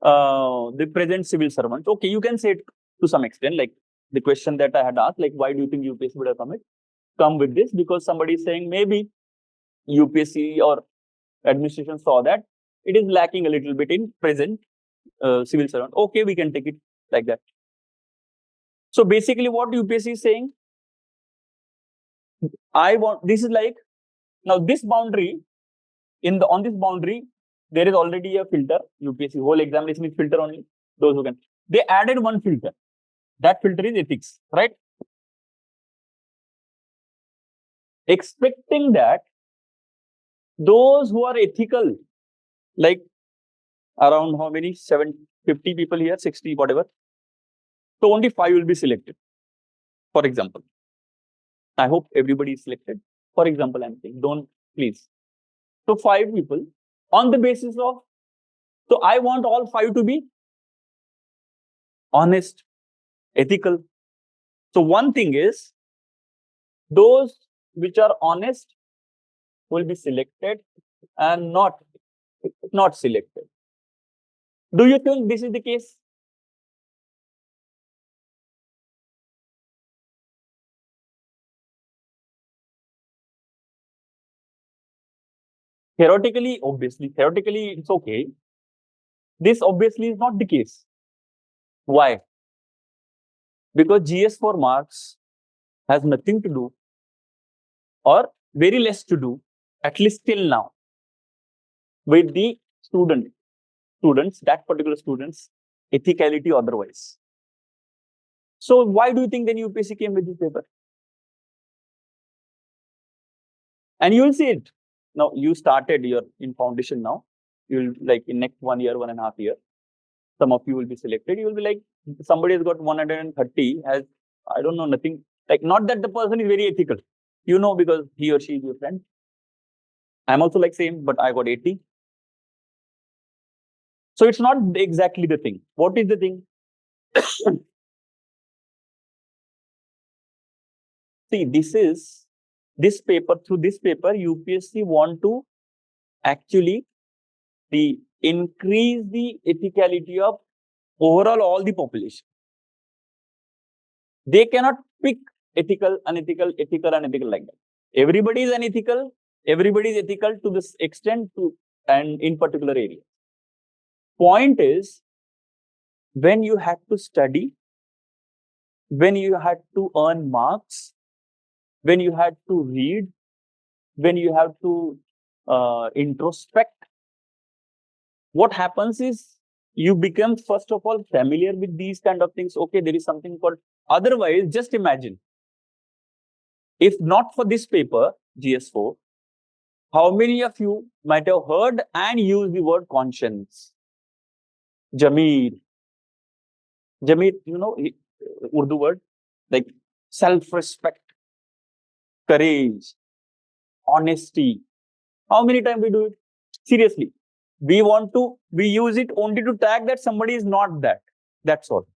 the present civil servants. Okay, you can say it to some extent, like the question that I had asked, like why do you think UPSC would have come with this? Because somebody is saying maybe UPSC or administration saw that it is lacking a little bit in present civil servant. Okay, we can take it like that. So basically what UPSC is saying, this is like, now this boundary, on this boundary, there is already a filter. UPSC whole examination is filter only, those who can. They added one filter. That filter is ethics, right? Expecting that those who are ethical, like around how many, 750 people here, 60, whatever. So only 5 will be selected, for example. I hope everybody is selected. For example, I'm saying, don't, please. So 5 people on the basis of, so I want all 5 to be honest, ethical. So one thing is, those which are honest will be selected and not selected. Do you think this is the case? Theoretically, it's okay. This obviously is not the case. Why? Because GS for marks has nothing to do, or very less to do, at least till now, with the students, that particular students, ethicality otherwise. So why do you think then UPSC came with this paper? And you will see it. Now you started in foundation now. You'll like in next 1 year, 1.5 years, some of you will be selected. You will be like, somebody has got 130, has, I don't know, nothing. Like, not that the person is very ethical, because he or she is your friend. I'm also like same, but I got 80. So it's not exactly the thing. What is the thing? See, through this paper, UPSC want to actually increase the ethicality of overall all the population. They cannot pick ethical, unethical, ethical, unethical like that. Everybody is unethical. Everybody is ethical to this extent and in particular area. Point is, when you had to study, when you had to earn marks, when you had to read, when you have to introspect, what happens is you become, first of all, familiar with these kind of things. Okay, there is something called, otherwise, just imagine, if not for this paper, GS4, how many of you might have heard and used the word conscience? Jameer, Urdu word, like self-respect, courage, honesty. How many times we do it? Seriously, we use it only to tag that somebody is not that. That's all.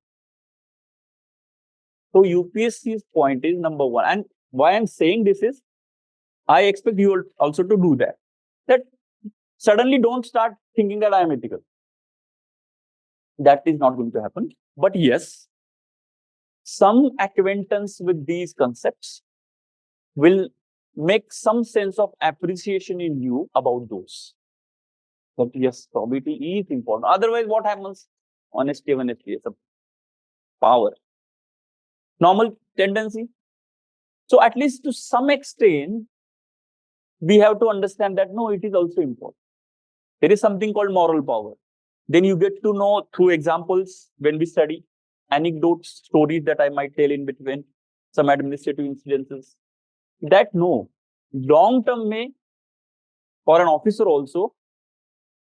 So UPSC's point is number 1. And why I'm saying this is, I expect you also to do that. That suddenly don't start thinking that I am ethical. That is not going to happen. But yes, some acquaintance with these concepts will make some sense of appreciation in you about those. But yes, probability is important. Otherwise, what happens? Honesty is a power. Normal tendency. So at least to some extent, we have to understand that no, it is also important. There is something called moral power. Then you get to know through examples when we study, anecdotes, stories that I might tell in between, some administrative incidences. That no, long term may, for an officer also,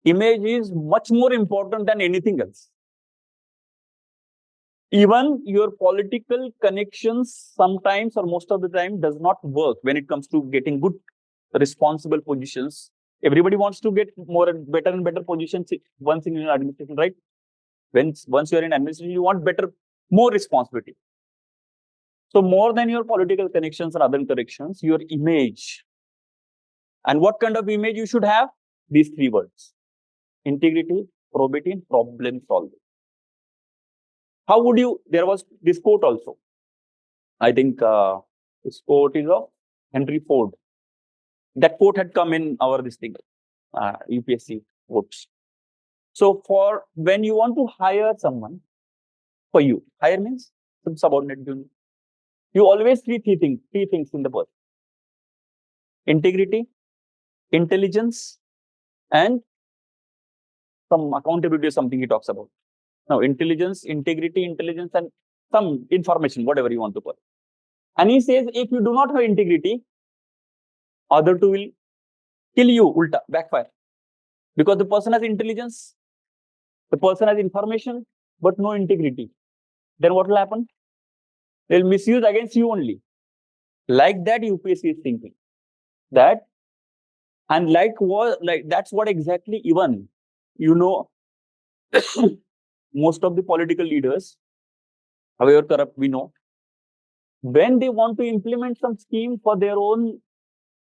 Image is much more important than anything else. Even your political connections sometimes or most of the time does not work when it comes to getting good, responsible positions. Everybody wants to get more and better positions once in your administration, right? Once you're in administration, you want better, more responsibility. So more than your political connections or other connections, your image. And what kind of image you should have? These three words: integrity, probity, and problem solving. How would you? There was this quote also. I think this quote is of Henry Ford. That quote had come in our this thing, UPSC quotes. So for when you want to hire someone for you, hire means some subordinate junior. You always see three things in the person: integrity, intelligence, and some accountability is something he talks about. Now, intelligence, integrity, intelligence, and some information, whatever you want to put. And he says, if you do not have integrity, other two will kill you, ulta, backfire. Because the person has intelligence, the person has information, but no integrity. Then what will happen? They'll misuse against you only. Like that, UPSC is thinking. That, and that's what exactly even, most of the political leaders, however corrupt we know, when they want to implement some scheme for their own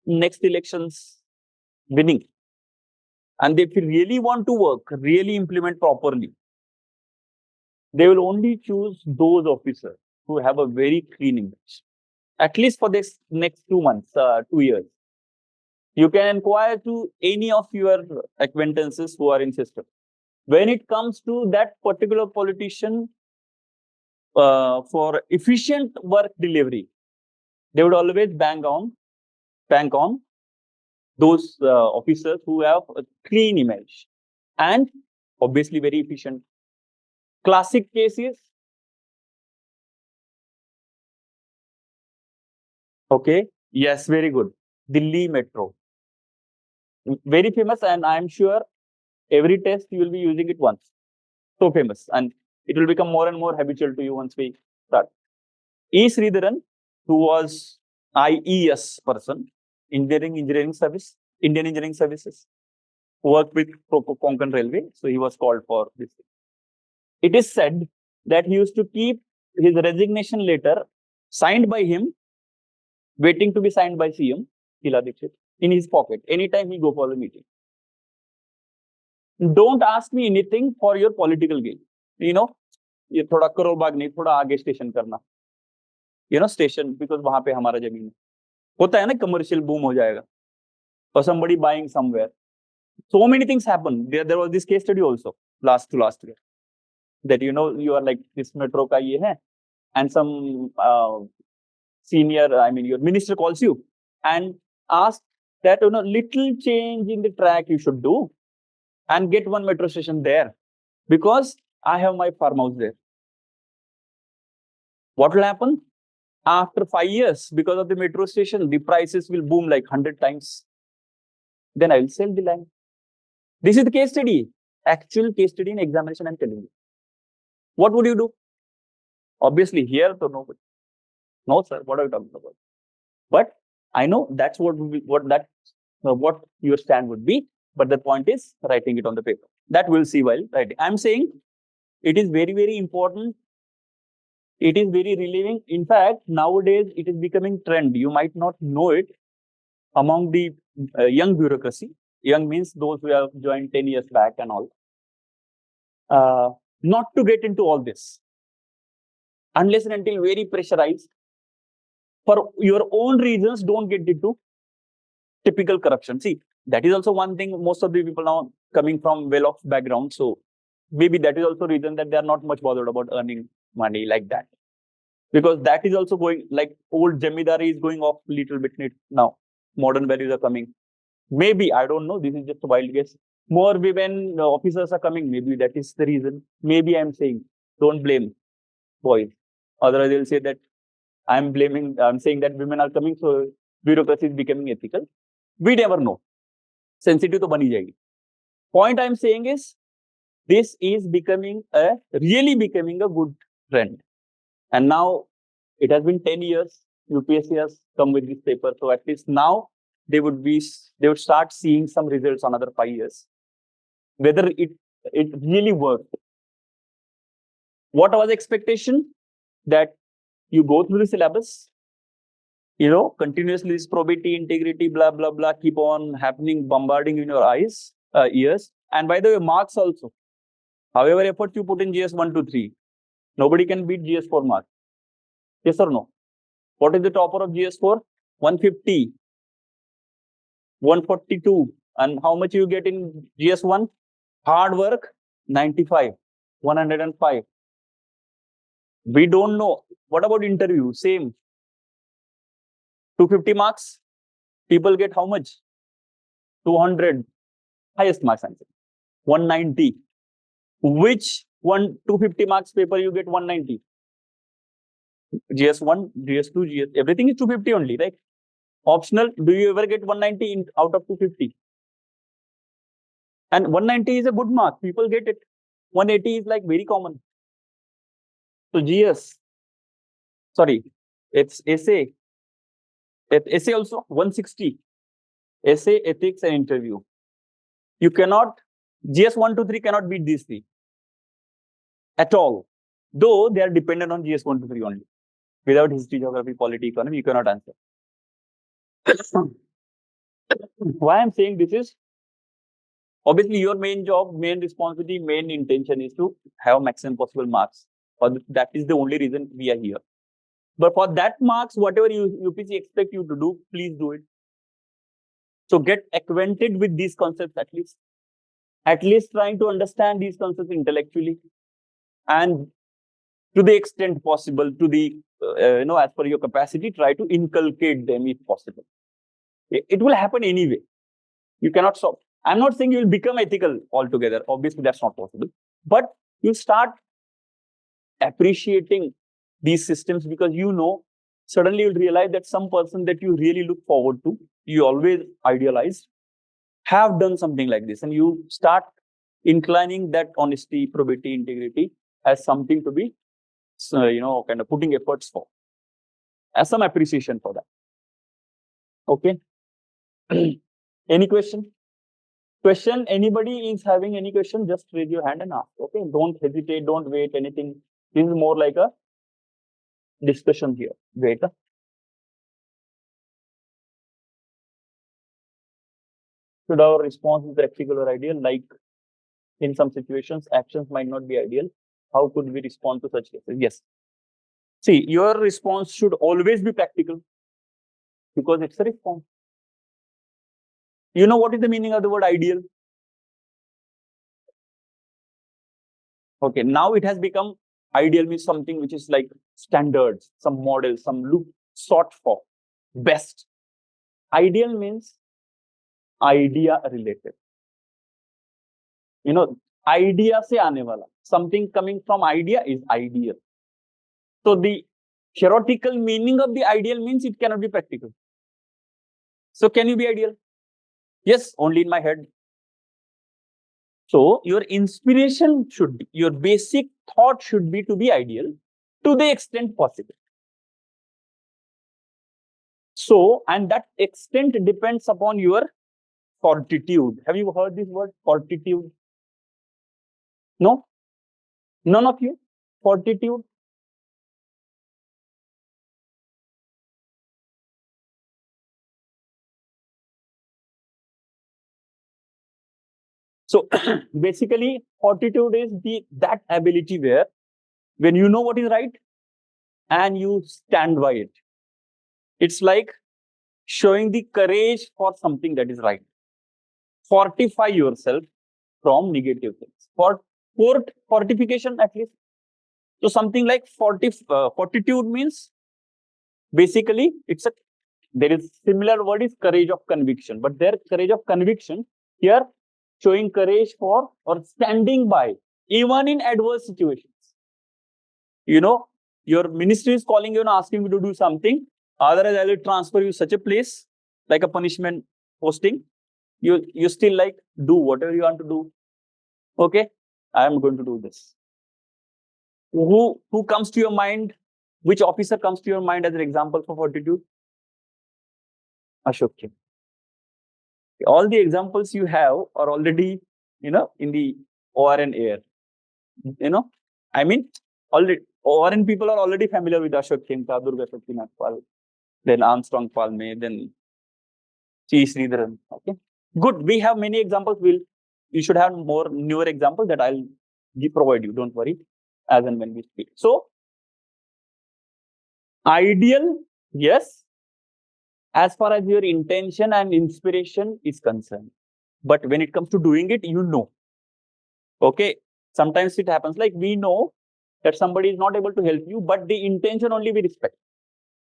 next elections winning, and if they really want to work, really implement properly, they will only choose those officers who have a very clean image, at least for this next 2 months, 2 years. You can inquire to any of your acquaintances who are in system. When it comes to that particular politician, for efficient work delivery, they would always bank on those officers who have a clean image and obviously very efficient. Classic cases. Okay. Yes, very good. Delhi Metro. Very famous, and I'm sure every test you will be using it once. So famous, and it will become more and more habitual to you once we start. E. Sridharan, who was IES person, Indian Engineering Services, worked with Konkan Railway, so he was called for this. It is said that he used to keep his resignation letter signed by him, waiting to be signed by CM, Sheila Dikshit, in his pocket anytime he go for the meeting. Don't ask me anything for your political gain. ये थोड़ा करोल बाग नहीं, थोड़ा आगे station करना, station, because वहां पे हमारा जमीन होता है ना, कमर्शियल बूम हो जाएगा, or somebody buying somewhere. So many things happen. There was this case study also last year, that you are like, this metro ka ye hai, and some senior, your minister calls you and asks that little change in the track you should do and get one metro station there, because I have my farm house there. What will happen? After 5 years, because of the metro station, the prices will boom like 100 times. Then I will sell the land. This is the case study, actual case study in examination I'm telling you. What would you do? Obviously here, so nobody. No, sir, what are you talking about? But I know that's what your stand would be. But the point is writing it on the paper. That we'll see while writing. I'm saying it is very, very important. It is very relieving. In fact, nowadays it is becoming trend. You might not know it among the young bureaucracy. Young means those who have joined 10 years back and all. Not to get into all this. Unless and until very pressurized. For your own reasons, don't get into typical corruption. See, that is also one thing. Most of the people now coming from well-off background. So maybe that is also reason that they are not much bothered about earning money like that. Because that is also going, like old Jamidari is going off little bit now. Modern values are coming. Maybe, I don't know, this is just a wild guess. More women officers are coming. Maybe that is the reason. Maybe I'm saying, don't blame boys. Otherwise, they'll say that I'm saying that women are coming, so bureaucracy is becoming ethical. We never know. Sensitive to bani jayegi. Point I'm saying is, this is really becoming a good trend. And now it has been 10 years, UPSC has come with this paper. So at least now they would start seeing some results another 5 years. Whether it really worked. What was the expectation? That you go through the syllabus, continuously this probity, integrity, blah, blah, blah, keep on happening, bombarding in your ears. And by the way, marks also. However effort you put in GS 1 to 3, nobody can beat GS 4 marks. Yes or no? What is the topper of GS 4? 150, 142. And how much you get in GS 1? Hard work, 95, 105. We don't know. What about interview? Same. 250 marks. People get how much? 200. Highest marks answer. 190. Which 250 marks paper you get 190? GS1, GS2, GS, everything is 250 only, right? Optional, do you ever get 190 out of 250? And 190 is a good mark. People get it. 180 is like very common. So GS, sorry, it's essay. Essay also 160. Essay, ethics, and interview. You cannot, GS 1 to 3 cannot beat these three at all. Though they are dependent on GS 1 to 3 only. Without history, geography, polity, economy, you cannot answer. Why I'm saying this is, obviously your main job, main responsibility, main intention is to have maximum possible marks. That is the only reason we are here. But for that marks, whatever UPSC expect you to do, please do it. So get acquainted with these concepts at least. At least trying to understand these concepts intellectually. And to the extent possible, to the, as per your capacity, try to inculcate them if possible. It will happen anyway. You cannot stop. I'm not saying you will become ethical altogether. Obviously, that's not possible. But you start appreciating these systems because suddenly you'll realize that some person that you really look forward to, you always idealize, have done something like this. And you start inclining that honesty, probity, integrity as something to be, kind of putting efforts for, as some appreciation for that. Okay. Any question? Anybody is having any question, just raise your hand and ask. Okay, don't hesitate, don't wait, anything. This is more like a discussion here. Wait. Should our response be practical or ideal? Like in some situations, actions might not be ideal. How could we respond to such cases? Yes. See, your response should always be practical because it's a response. You know what is the meaning of the word ideal? Okay, now it has become ideal means something which is like standards, some models, some look sought for, best. Ideal means idea related. Idea se aane wala. Something coming from idea is ideal. So the theoretical meaning of the ideal means it cannot be practical. So can you be ideal? Yes, only in my head. So your inspiration should be, your basic thought should be to be ideal to the extent possible. So, and that extent depends upon your fortitude. Have you heard this word, fortitude? No? None of you? Fortitude? So basically, fortitude is that ability where when you know what is right and you stand by it. It's like showing the courage for something that is right. Fortify yourself from negative things. Fortification at least. So something like fortitude means basically there is similar word is courage of conviction, but their courage of conviction here showing courage for or standing by even in adverse situations. Your ministry is calling you and asking you to do something. Otherwise, I will transfer you such a place like a punishment posting. You still like do whatever you want to do. Okay, I am going to do this. Who comes to your mind? Which officer comes to your mind as an example for fortitude? Ashok. All the examples you have are already, in the ORN air. I mean, already ORN people are already familiar with Ashok Khemka, Durga Shakti Pal, then Armstrong Palme, then C. Sridharan. Okay, good. We have many examples. You should have more newer examples that I'll provide you. Don't worry, as and when we speak. So, ideal, yes, as far as your intention and inspiration is concerned. But when it comes to doing it, okay, sometimes it happens like we know that somebody is not able to help you, but the intention only we respect.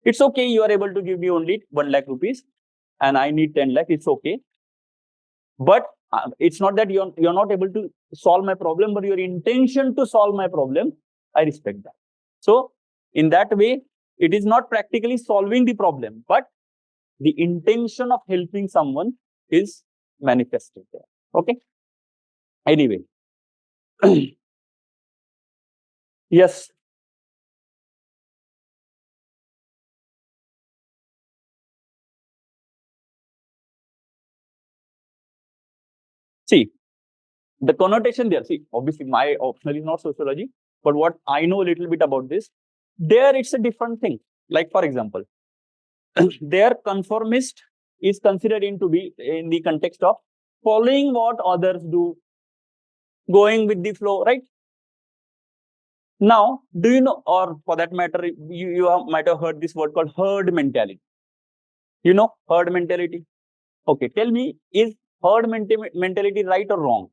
It's okay, you are able to give me only 1 lakh rupees and I need 10 lakh, it's okay. But it's not that you're not able to solve my problem, but your intention to solve my problem, I respect that. So in that way, it is not practically solving the problem, but the intention of helping someone is manifested there. Okay. Anyway. Yes. See, the connotation there, see, obviously my optional is not sociology, but what I know a little bit about this, there it's a different thing. Like, for example, there conformist is considered to be in the context of following what others do, going with the flow, right? Now, do you know, or for that matter, you might have heard this word called herd mentality. You know, herd mentality. Okay, tell me, is herd mentality right or wrong?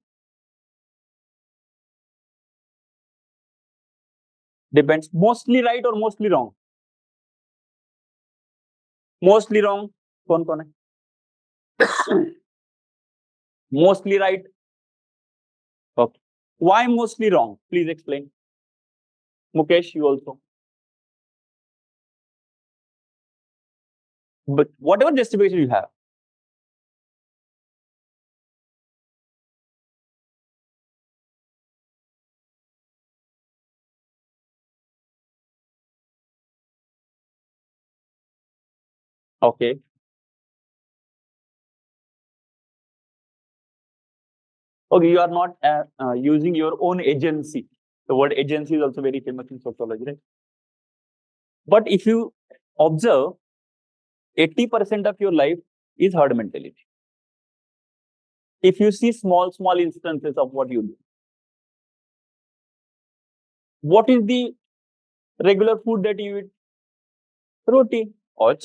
Depends. Mostly right or mostly wrong? Mostly wrong. कौन है? Mostly right. Okay. Why mostly wrong? Please explain. Mukesh, you also. But whatever justification you have. Okay. Okay, you are not using your own agency. The word agency is also very famous in sociology, right? But if you observe, 80% of your life is herd mentality. If you see small instances of what you do, what is the regular food that you eat? Roti or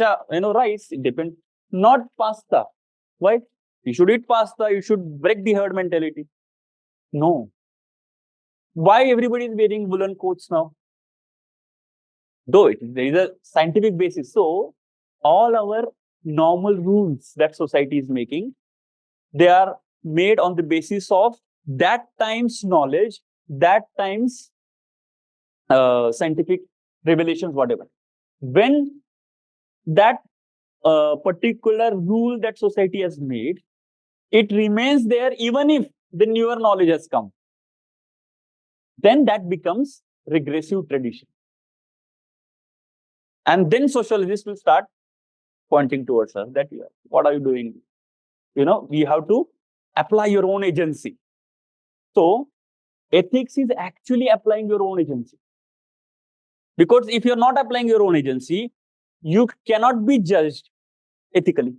rice. It depends. Not pasta. Why? You should eat pasta. You should break the herd mentality. No. Why everybody is wearing woolen coats now? Though there is a scientific basis. So all our normal rules that society is making, they are made on the basis of that time's knowledge, that time's scientific revelations, whatever. When that particular rule that society has made, it remains there even if the newer knowledge has come. Then that becomes regressive tradition. And then sociologists will start pointing towards us that, what are you doing? We have to apply your own agency. So ethics is actually applying your own agency. Because if you're not applying your own agency, you cannot be judged ethically.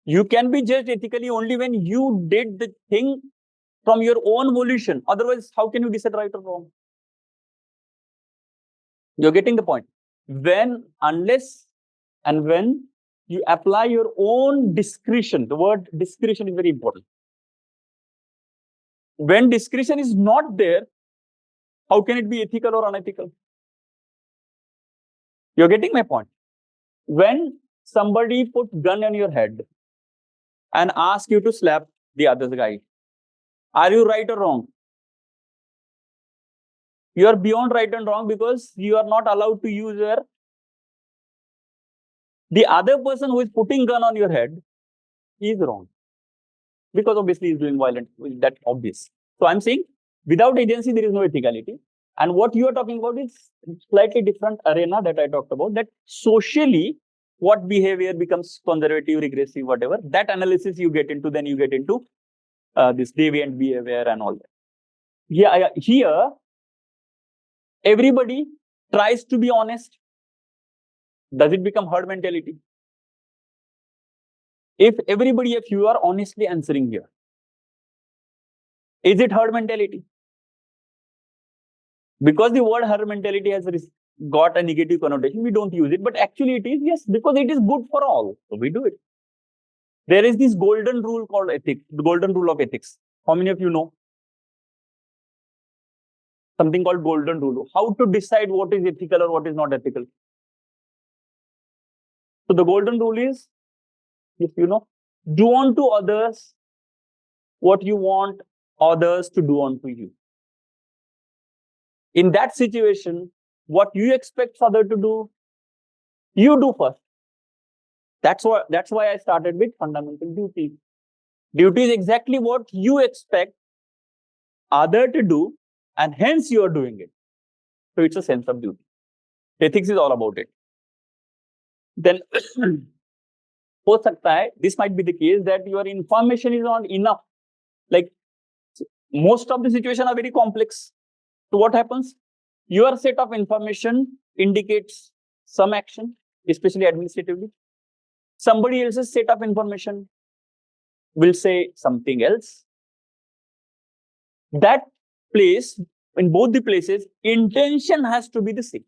You can be judged ethically only when you did the thing from your own volition. Otherwise, how can you decide right or wrong? You're getting the point. Unless and when you apply your own discretion, the word discretion is very important. When discretion is not there, how can it be ethical or unethical? You're getting my point. When somebody put gun on your head and ask you to slap the other guy, are you right or wrong? You are beyond right and wrong because you are not allowed to use the other person who is putting gun on your head he is wrong. Because obviously he's doing violent, that's obvious. So I'm saying without agency, there is no ethicality. And what you are talking about is slightly different arena that I talked about, that socially, what behavior becomes conservative, regressive, whatever, that analysis you get into, then you get into this deviant behavior and all that. Yeah, here, everybody tries to be honest. Does it become herd mentality? If everybody, if you are honestly answering here, is it herd mentality? Because the word herd mentality has got a negative connotation, we don't use it, but actually it is, yes, because it is good for all, so we do it. There is this golden rule called ethics, the golden rule of ethics. How many of you know something called golden rule? How to decide what is ethical or what is not ethical? So the golden rule is, if you know, do unto others what you want others to do unto you. In that situation, what you expect other to do, you do first. That's why I started with fundamental duty. Duty is exactly what you expect other to do, and hence you are doing it. So it's a sense of duty. Ethics is all about it. Then हो सकता है, this might be the case that your information is not enough. Like most of the situation are very complex. So what happens? Your set of information indicates some action, especially administratively. Somebody else's set of information will say something else. That place, in both the places, intention has to be the same.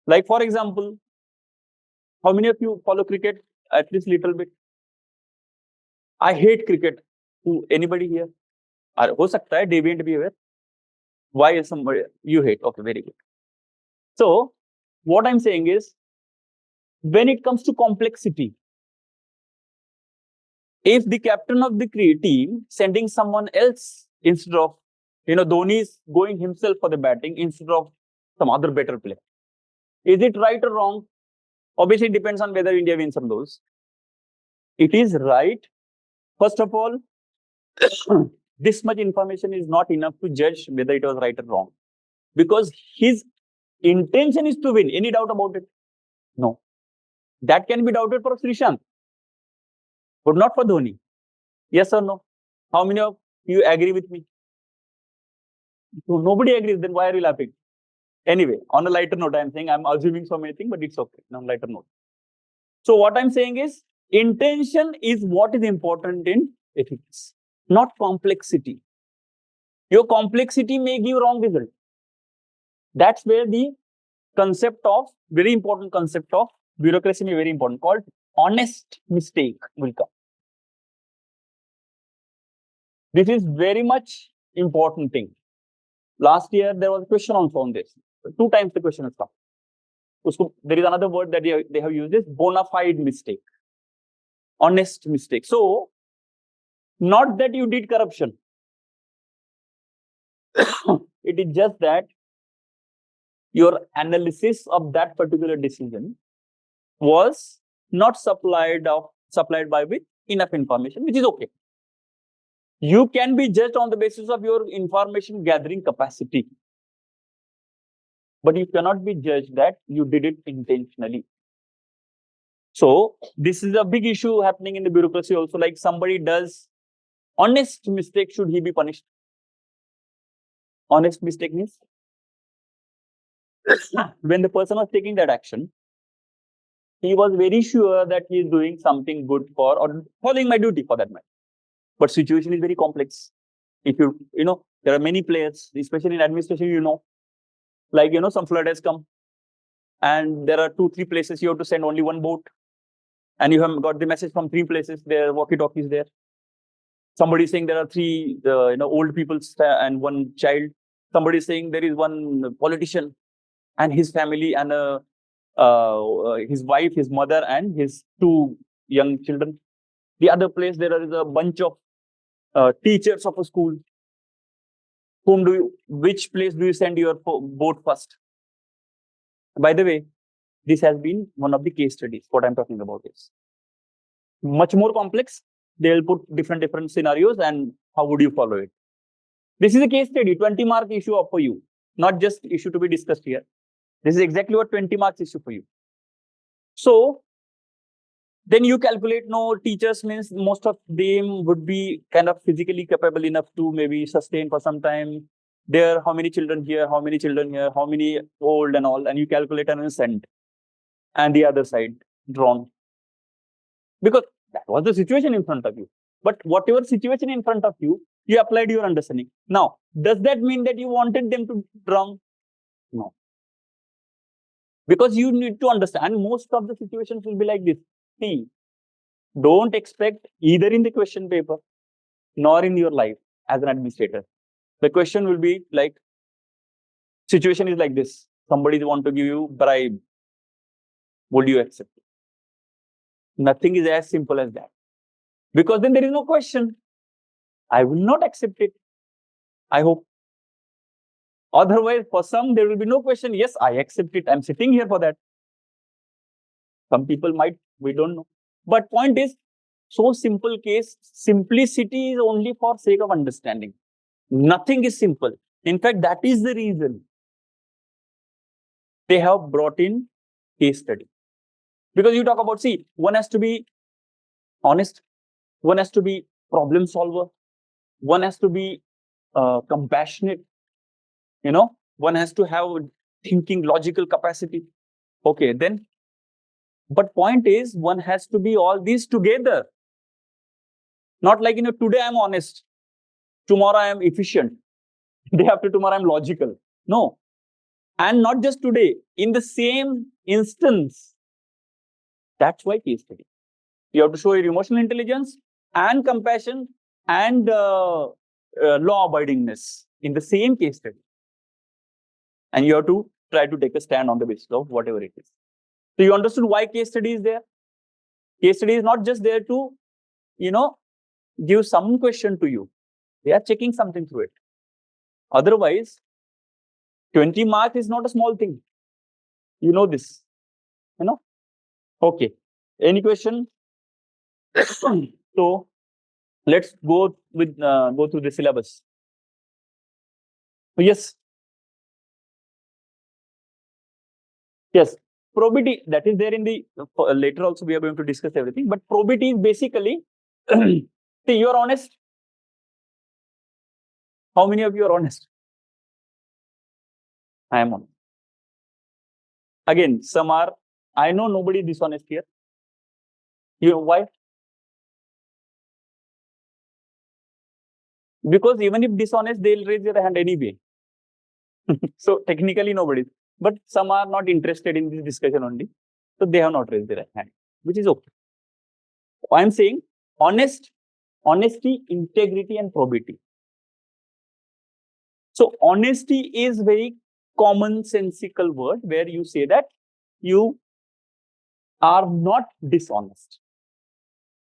Like for example, how many of you follow cricket? At least little bit. I hate cricket. Anybody here? हो सकता है deviant behavior. Why is somebody you hate? Okay, very good. So what I'm saying is, when it comes to complexity, if the captain of the team sending someone else instead of, Dhoni is going himself for the batting instead of some other better player, is it right or wrong? Obviously, it depends on whether India wins or loses. It is right. First of all, this much information is not enough to judge whether it was right or wrong, because his intention is to win. Any doubt about it? No. That can be doubted for Srishant, but not for Dhoni. Yes or no? How many of you agree with me? So nobody agrees, then why are you laughing? Anyway, on a lighter note, I'm saying I'm assuming so many things, but it's okay. On a lighter note. So what I'm saying is, intention is what is important in ethics, not complexity. Your complexity may give wrong result. That's where the concept of, very important concept of bureaucracy may very important, called honest mistake will come. This is very much important thing. Last year, there was a question also on this. 2 times the question has come. So there is another word that they have used, is bona fide mistake. Honest mistake. So, not that you did corruption. It is just that your analysis of that particular decision was not supplied by with enough information, which is okay. You can be judged on the basis of your information gathering capacity, but you cannot be judged that you did it intentionally. So this is a big issue happening in the bureaucracy also. Like somebody does honest mistake, should he be punished? Honest mistake means when the person was taking that action, he was very sure that he is doing something good for, or following my duty for that matter. But situation is very complex. If there are many players, especially in administration, like, some flood has come and there are 2-3 places you have to send only one boat, and you have got the message from 3 places, there are walkie-talkies there. Somebody is saying there are 3 old people and 1 child. Somebody is saying there is 1 politician and his family and his wife, his mother and his 2 young children. The other place, there is a bunch of teachers of a school. Which place do you send your boat first? By the way, this has been one of the case studies. What I'm talking about is, much more complex. They'll put different scenarios and how would you follow it? This is a case study, 20 mark issue up for you, not just issue to be discussed here. This is exactly what 20 marks issue for you. So then you calculate, no, teachers means most of them would be kind of physically capable enough to maybe sustain for some time. There, how many children here, how many children here, how many old and all, and you calculate and send. And the other side drawn. Because that was the situation in front of you. But whatever situation in front of you, you applied your understanding. Now, does that mean that you wanted them to drown? No. Because you need to understand, most of the situations will be like this. See, don't expect either in the question paper nor in your life as an administrator. The question will be like, situation is like this. Somebody want to give you bribe. Would you accept it? Nothing is as simple as that. Because then there is no question. I will not accept it. I hope. Otherwise, for some, there will be no question. Yes, I accept it. I'm sitting here for that. Some people might, we don't know. But point is, so simple case, simplicity is only for sake of understanding. Nothing is simple. In fact, that is the reason they have brought in case study. Because you talk about, see, one has to be honest, one has to be problem solver, one has to be compassionate, one has to have thinking, logical capacity. Okay, then, but point is, one has to be all these together. Not like, today I'm honest, tomorrow I am efficient, day after tomorrow I'm logical. No. And not just today, in the same instance. That's why case study. You have to show your emotional intelligence and compassion and law-abidingness in the same case study. And you have to try to take a stand on the basis of whatever it is. So you understood why case study is there? Case study is not just there to, give some question to you. They are checking something through it. Otherwise, 20 marks is not a small thing. You know this. Okay. Any question? So let's go through the syllabus. Yes. Yes. Probity, that is there in the later also we are going to discuss everything. But probity is basically, see, you are honest. How many of you are honest? I am honest. Again, some are, I know nobody is dishonest here. You know why? Because even if dishonest, they'll raise their hand anyway. So technically nobody. But some are not interested in this discussion only. So they have not raised their hand, which is okay. I'm saying honesty, integrity, and probity. So honesty is very commonsensical word where you say that you are not dishonest.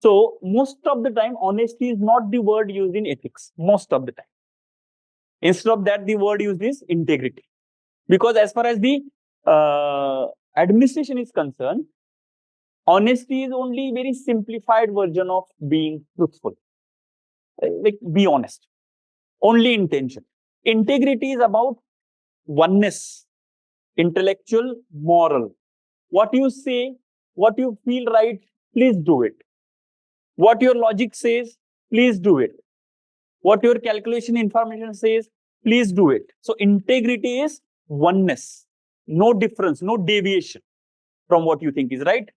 So most of the time, honesty is not the word used in ethics, most of the time. Instead of that, the word used is integrity. Because as far as the administration is concerned, honesty is only a very simplified version of being truthful. Like, be honest. Only intention. Integrity is about oneness, intellectual, moral. What you say, what you feel right, please do it. What your logic says, please do it. What your calculation information says, please do it. So integrity is oneness, no difference, no deviation from what you think is right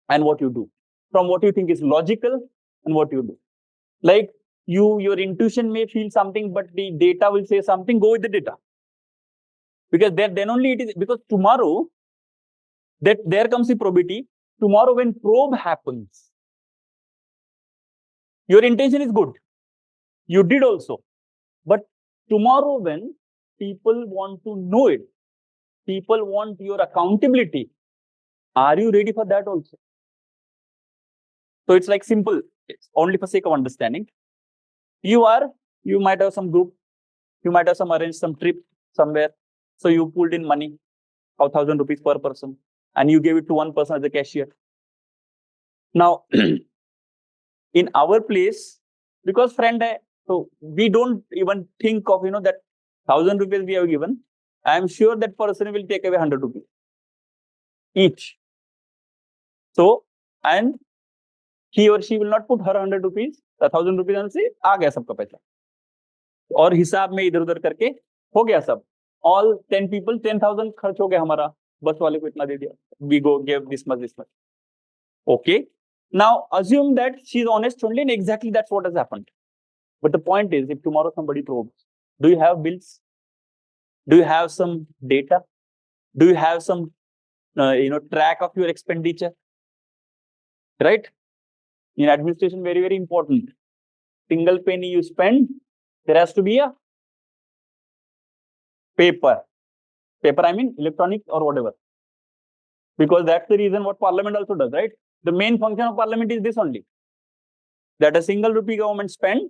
and what you do, from what you think is logical and what you do. Like your intuition may feel something, but the data will say something, go with the data. Because then only it is, because tomorrow, that there comes the probity. Tomorrow when probe happens, your intention is good. You did also. But tomorrow when people want to know it, people want your accountability, are you ready for that also? So it's like simple. It's only for sake of understanding. You might have some group, you might have arranged some trip somewhere. So you pulled in money, 1,000 rupees per person, and you gave it to one person as a cashier. Now, in our place, because friend, so we don't even think of, that 1,000 rupees we have given. I am sure that person will take away 100 rupees each. So, and he or she will not put her 100 rupees, 1,000 rupees and say, आ गया सबका पैसा. और हिसाब में इधर उधर करके हो गया सब. All 10 people, 10,000 खर्च हो गया हमारा. बस वाले को इतना दे दिया. We go give this much, this much. Okay. Now assume that she is honest only, and exactly that's what has happened. But the point is, if tomorrow somebody probes, do you have bills? Do you have some data? Do you have some, track of your expenditure? Right? In administration, very, very important. Single penny you spend, there has to be a paper. Paper, I mean electronic or whatever. Because that's the reason what Parliament also does, right? The main function of Parliament is this only. That a single rupee government spend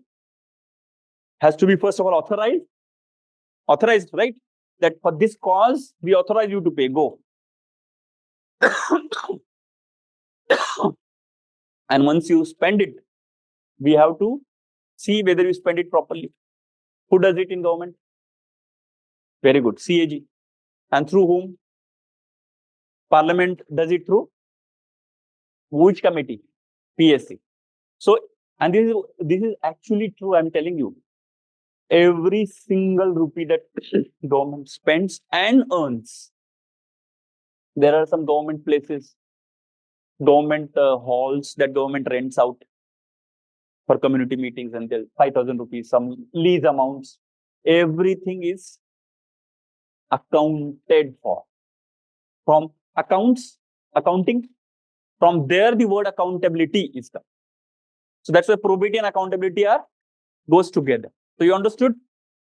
has to be first of all authorized. Authorized, right? That for this cause, we authorize you to pay. Go. And once you spend it, we have to see whether you spend it properly. Who does it in government? Very good. CAG. And through whom? Parliament does it through which committee? PSC. So, and this is actually true, I'm telling you. Every single rupee that government spends and earns. There are some government places, government halls that government rents out for community meetings, and there's 5,000 rupees, some lease amounts. Everything is accounted for. From accounting, from there the word accountability is come. So that's why probity and accountability goes together. So you understood?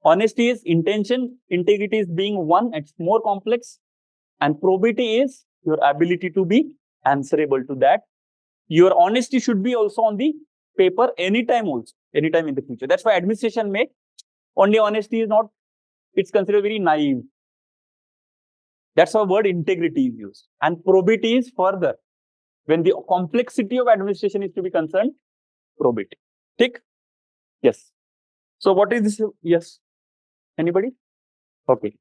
Honesty is intention, integrity is being one, it's more complex, and probity is your ability to be answerable to that. Your honesty should be also on the paper anytime also, anytime in the future. That's why administration may only honesty is not, it's considered very naive. That's how word integrity is used. And probity is further. When the complexity of administration is to be concerned, probity. Tick? Yes. So what is this? Yes. Anybody? Okay.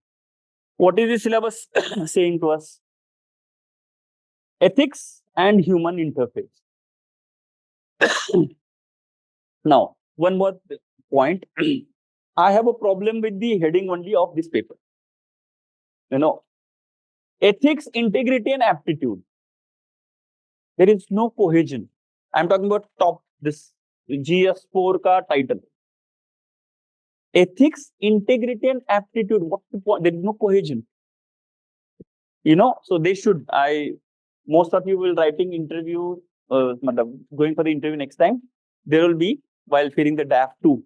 What is the syllabus saying to us? Ethics and human interface. Now, one more point. I have a problem with the heading only of this paper. Ethics, integrity, and aptitude. There is no cohesion. I'm talking about top, this GS4 ka title. Ethics, integrity, and aptitude. What's the point? There is no cohesion. So they should. Most of you will writing interview, going for the interview next time. There will be, while filling the DAF 2,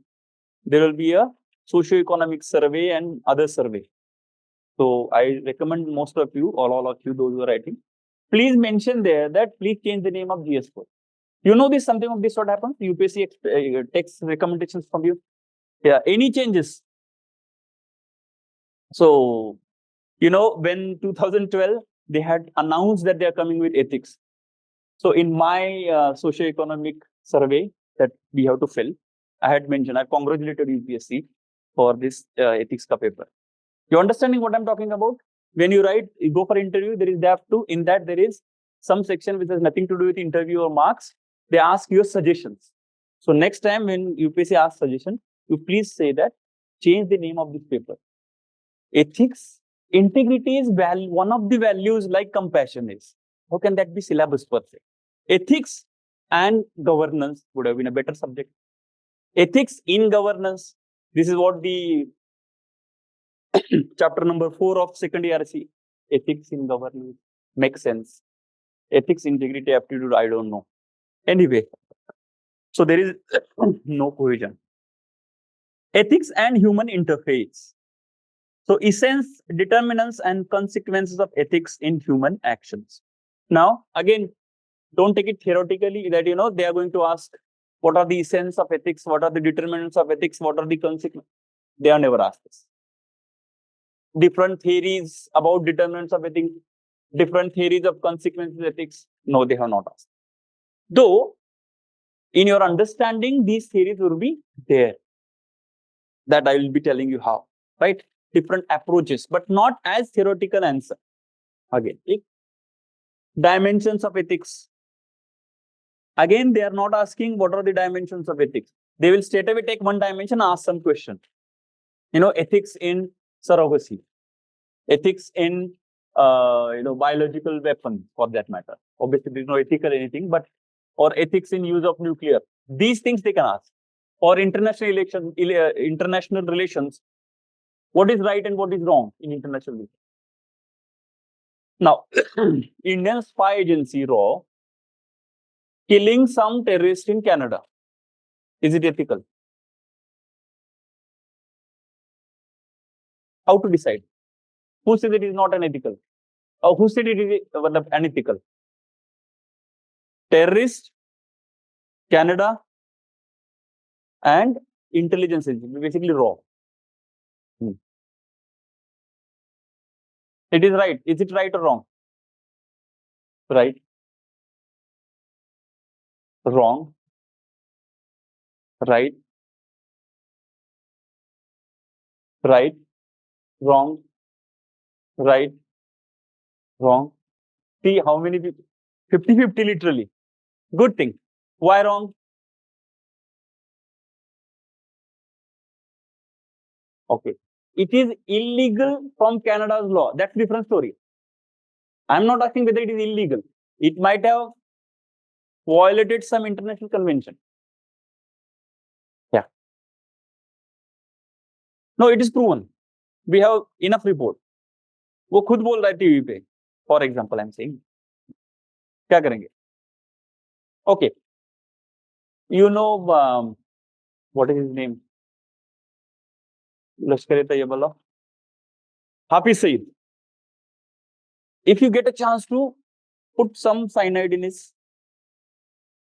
there will be a socio-economic survey and other survey. So I recommend most of you, all of you, those who are writing, please mention there that please change the name of GS4. This, something of this what happens? UPSC takes recommendations from you. Yeah, any changes? So, when 2012, they had announced that they are coming with ethics. So in my socio-economic survey that we have to fill, I had mentioned, I congratulated UPSC for this ethics ka paper. You understanding what I'm talking about? When you write, you go for interview, there is DAF 2. In that, there is some section which has nothing to do with interview or marks. They ask your suggestions. So next time when UPSC asks suggestion, you please say that, change the name of this paper. Ethics, integrity is one of the values like compassion is. How can that be syllabus per se? Ethics and governance would have been a better subject. Ethics in governance. This is what the chapter number 4 of second ERC. Ethics in governance makes sense. Ethics, integrity, aptitude, I don't know. Anyway, so there is no cohesion. Ethics and human interface. So essence, determinants, and consequences of ethics in human actions. Now, again, don't take it theoretically that, they are going to ask, what are the essence of ethics? What are the determinants of ethics? What are the consequences? They are never asked this. Different theories about determinants of ethics, different theories of consequences of ethics. No, they have not asked. Though, in your understanding, these theories will be there. That I will be telling you how, right? Different approaches, but not as theoretical answer. Again, dimensions of ethics. Again, they are not asking what are the dimensions of ethics. They will straight away take one dimension, ask some question. Ethics in surrogacy, ethics in biological weapon, for that matter. Obviously, there is no ethical anything, but or ethics in use of nuclear. These things they can ask. Or international relations. What is right and what is wrong in international relations? Now, Indian spy agency RAW killing some terrorist in Canada. Is it ethical? How to decide? Who says it is not unethical? Or who said it is unethical? Terrorist, Canada, and intelligence agency, basically RAW. It is right. Is it right or wrong? Right. Wrong. Right. Right. Wrong. Right. Wrong. See how many people? 50-50 literally. Good thing. Why wrong? Okay. It is illegal from Canada's law. That's a different story. I'm not asking whether it is illegal. It might have violated some international convention. Yeah. No, it is proven. We have enough report. वो खुद बोल रहा है TV पे. For example, I'm saying. क्या करेंगे? Okay. What is his name? Lashkar-e-Taiba. Hafiz Saeed. If you get a chance to put some cyanide in his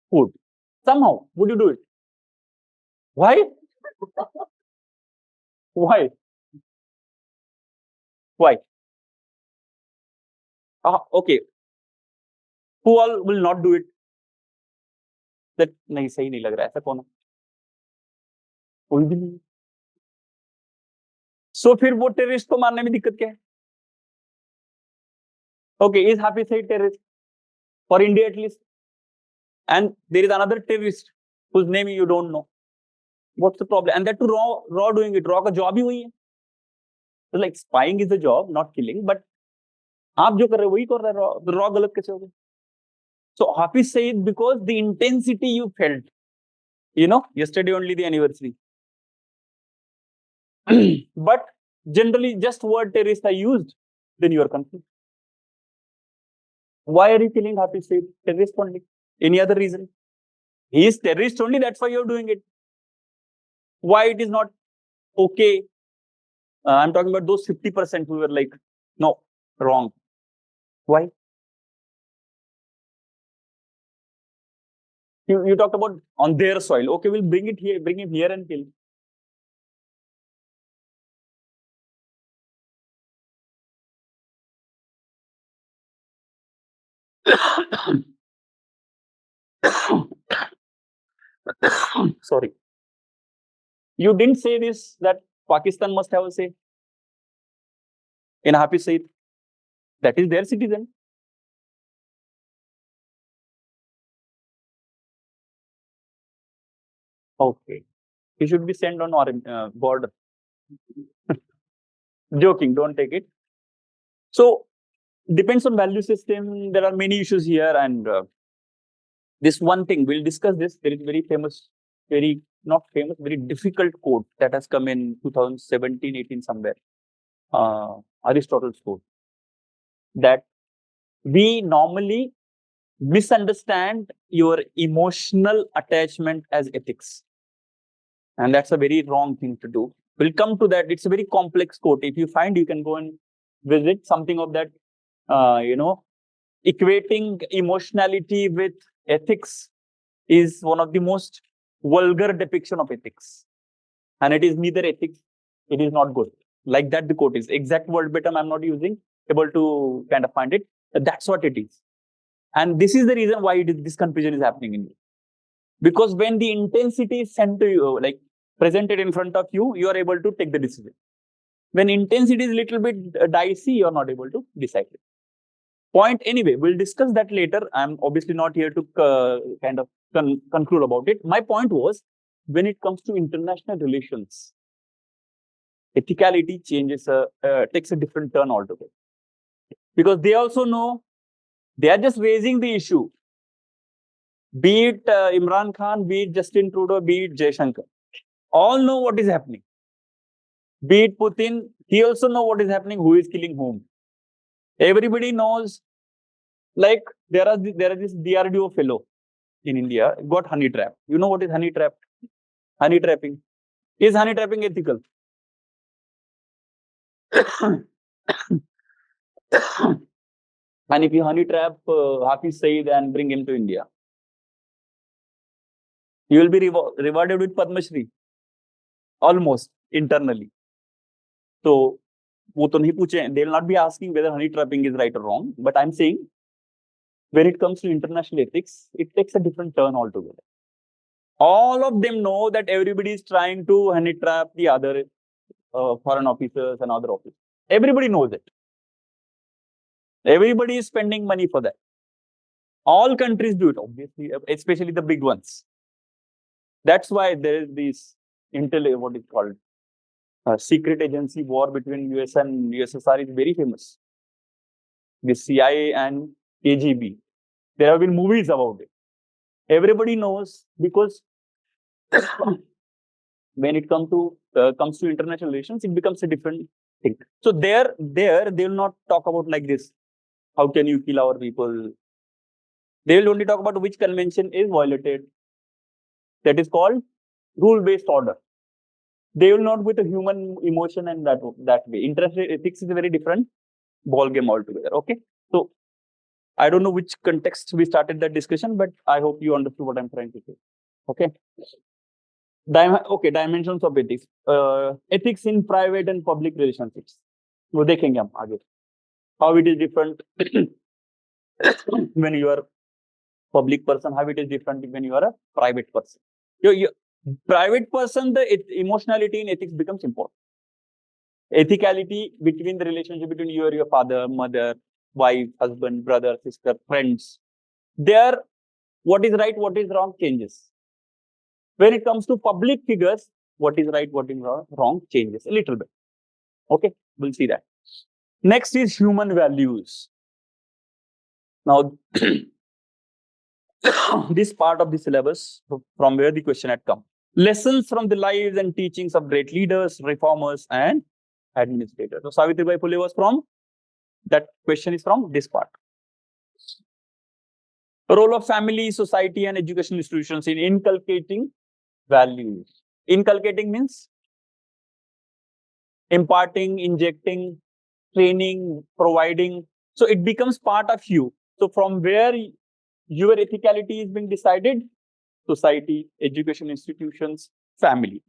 food, somehow, would you do it? Why? Why? Why? Okay. Who all will not do it? That नहीं सही नहीं लग रहा है, ऐसा कौन है? कोई भी नहीं. So फिर वो टेररिस्ट को मारने में दिक्कत क्या है? Okay, is Hafiz Saeed terrorist? For India at least. And there is another terrorist whose name you don't know. What's the problem? And that to raw doing it. Raw का job ही वही है. So like spying is a job, not killing. But आप जो कर रहे हो वही कर रहे हो. Raw गलत कैसे हो गए? So Hafiz Saeed, because the intensity you felt, yesterday only the anniversary. But generally just word terrorist are used, then you are confused. Why are you killing Hafiz Saeed? Terrorist only. Any other reason? He is terrorist only, that's why you're doing it. Why it is not okay? I'm talking about those 50% who were like, no, wrong. Why? You talked about on their soil. Okay, we'll bring him here and kill. Sorry. You didn't say this, that Pakistan must have a say in Hafiz Saeed. That is their citizen. Okay. He should be sent on our border. Joking, don't take it. So, depends on value system. There are many issues here, and this one thing, we'll discuss this. There is very famous, very not famous, very difficult quote that has come in 2017-18 somewhere. Aristotle's quote, that we normally misunderstand your emotional attachment as ethics. And that's a very wrong thing to do. We'll come to that. It's a very complex quote. If you find, you can go and visit something of that, equating emotionality with ethics is one of the most vulgar depiction of ethics. And it is neither ethics, it is not good. Like that, the quote is. Exact word better I'm not using, able to kind of find it. That's what it is. And this is the reason why this confusion is happening in you. Because when the intensity is sent to you, like presented in front of you, you are able to take the decision. When intensity is a little bit dicey, you are not able to decide it. Point anyway, we'll discuss that later. I'm obviously not here to kind of conclude about it. My point was, when it comes to international relations, ethicality takes a different turn altogether. Because they also know, they are just raising the issue. Be it Imran Khan, be it Justin Trudeau, be it Jaishankar. All know what is happening. Be it Putin, he also know what is happening, who is killing whom. Everybody knows, like there is this DRDO fellow in India, got honey trap. You know what is honey trap? Honey trapping. Is honey trapping ethical? And if you honey trap Hafiz Saeed and bring him to India, you will be rewarded with Padma Shri. Almost internally. So, they will not be asking whether honey trapping is right or wrong. But I'm saying, when it comes to international ethics, it takes a different turn altogether. All of them know that everybody is trying to honey trap the other foreign officers and other officers. Everybody knows it. Everybody is spending money for that. All countries do it, obviously, especially the big ones. That's why there is this what is called secret agency war between US and USSR is very famous. The CIA and KGB. There have been movies about it. Everybody knows, because when it comes to international relations, it becomes a different thing. So there they will not talk about like this. How can you kill our people? They will only talk about which convention is violated. That is called rule-based order. They will not with a human emotion and that way. International ethics is a very different ball game altogether. Okay, so I don't know which context we started that discussion, but I hope you understood what I'm trying to say. Okay. Dimensions of ethics. Ethics in private and public relationships. वो देखेंगे हम आगे. How it is different when you are public person. How it is different when you are a private person. Your private person, the emotionality in ethics becomes important. Ethicality between the relationship between you or your father, mother, wife, husband, brother, sister, friends. There, what is right, what is wrong changes. When it comes to public figures, what is right, what is wrong changes a little bit. Okay, we'll see that. Next is human values. Now, this part of the syllabus from where the question had come. Lessons from the lives and teachings of great leaders, reformers, and administrators. So, Savitribai Phule was from, that question is from this part. Role of family, society, and educational institutions in inculcating values. Inculcating means imparting, injecting, training, providing. So it becomes part of you. So from where your ethicality is being decided, society, education institutions, family.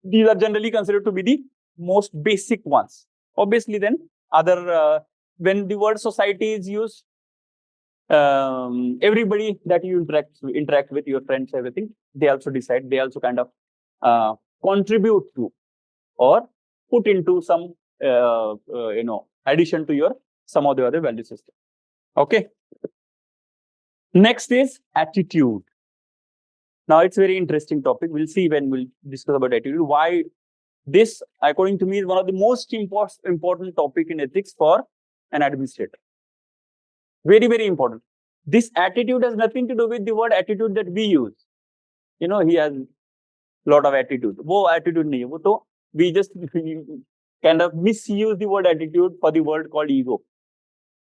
These are generally considered to be the most basic ones. Obviously, then other when the word society is used, everybody that you interact with, your friends, everything, they also decide. They also kind of contribute to or put into some addition to your some of the other value system. Okay. Next is attitude. Now it's a very interesting topic. We'll see when we'll discuss about attitude. Why this, according to me, is one of the most important topic in ethics for an administrator. Very, very important. This attitude has nothing to do with the word attitude that we use. He has a lot of attitude. Wo attitude nahi hai. Wo to we just kind of misuse the word attitude for the word called ego.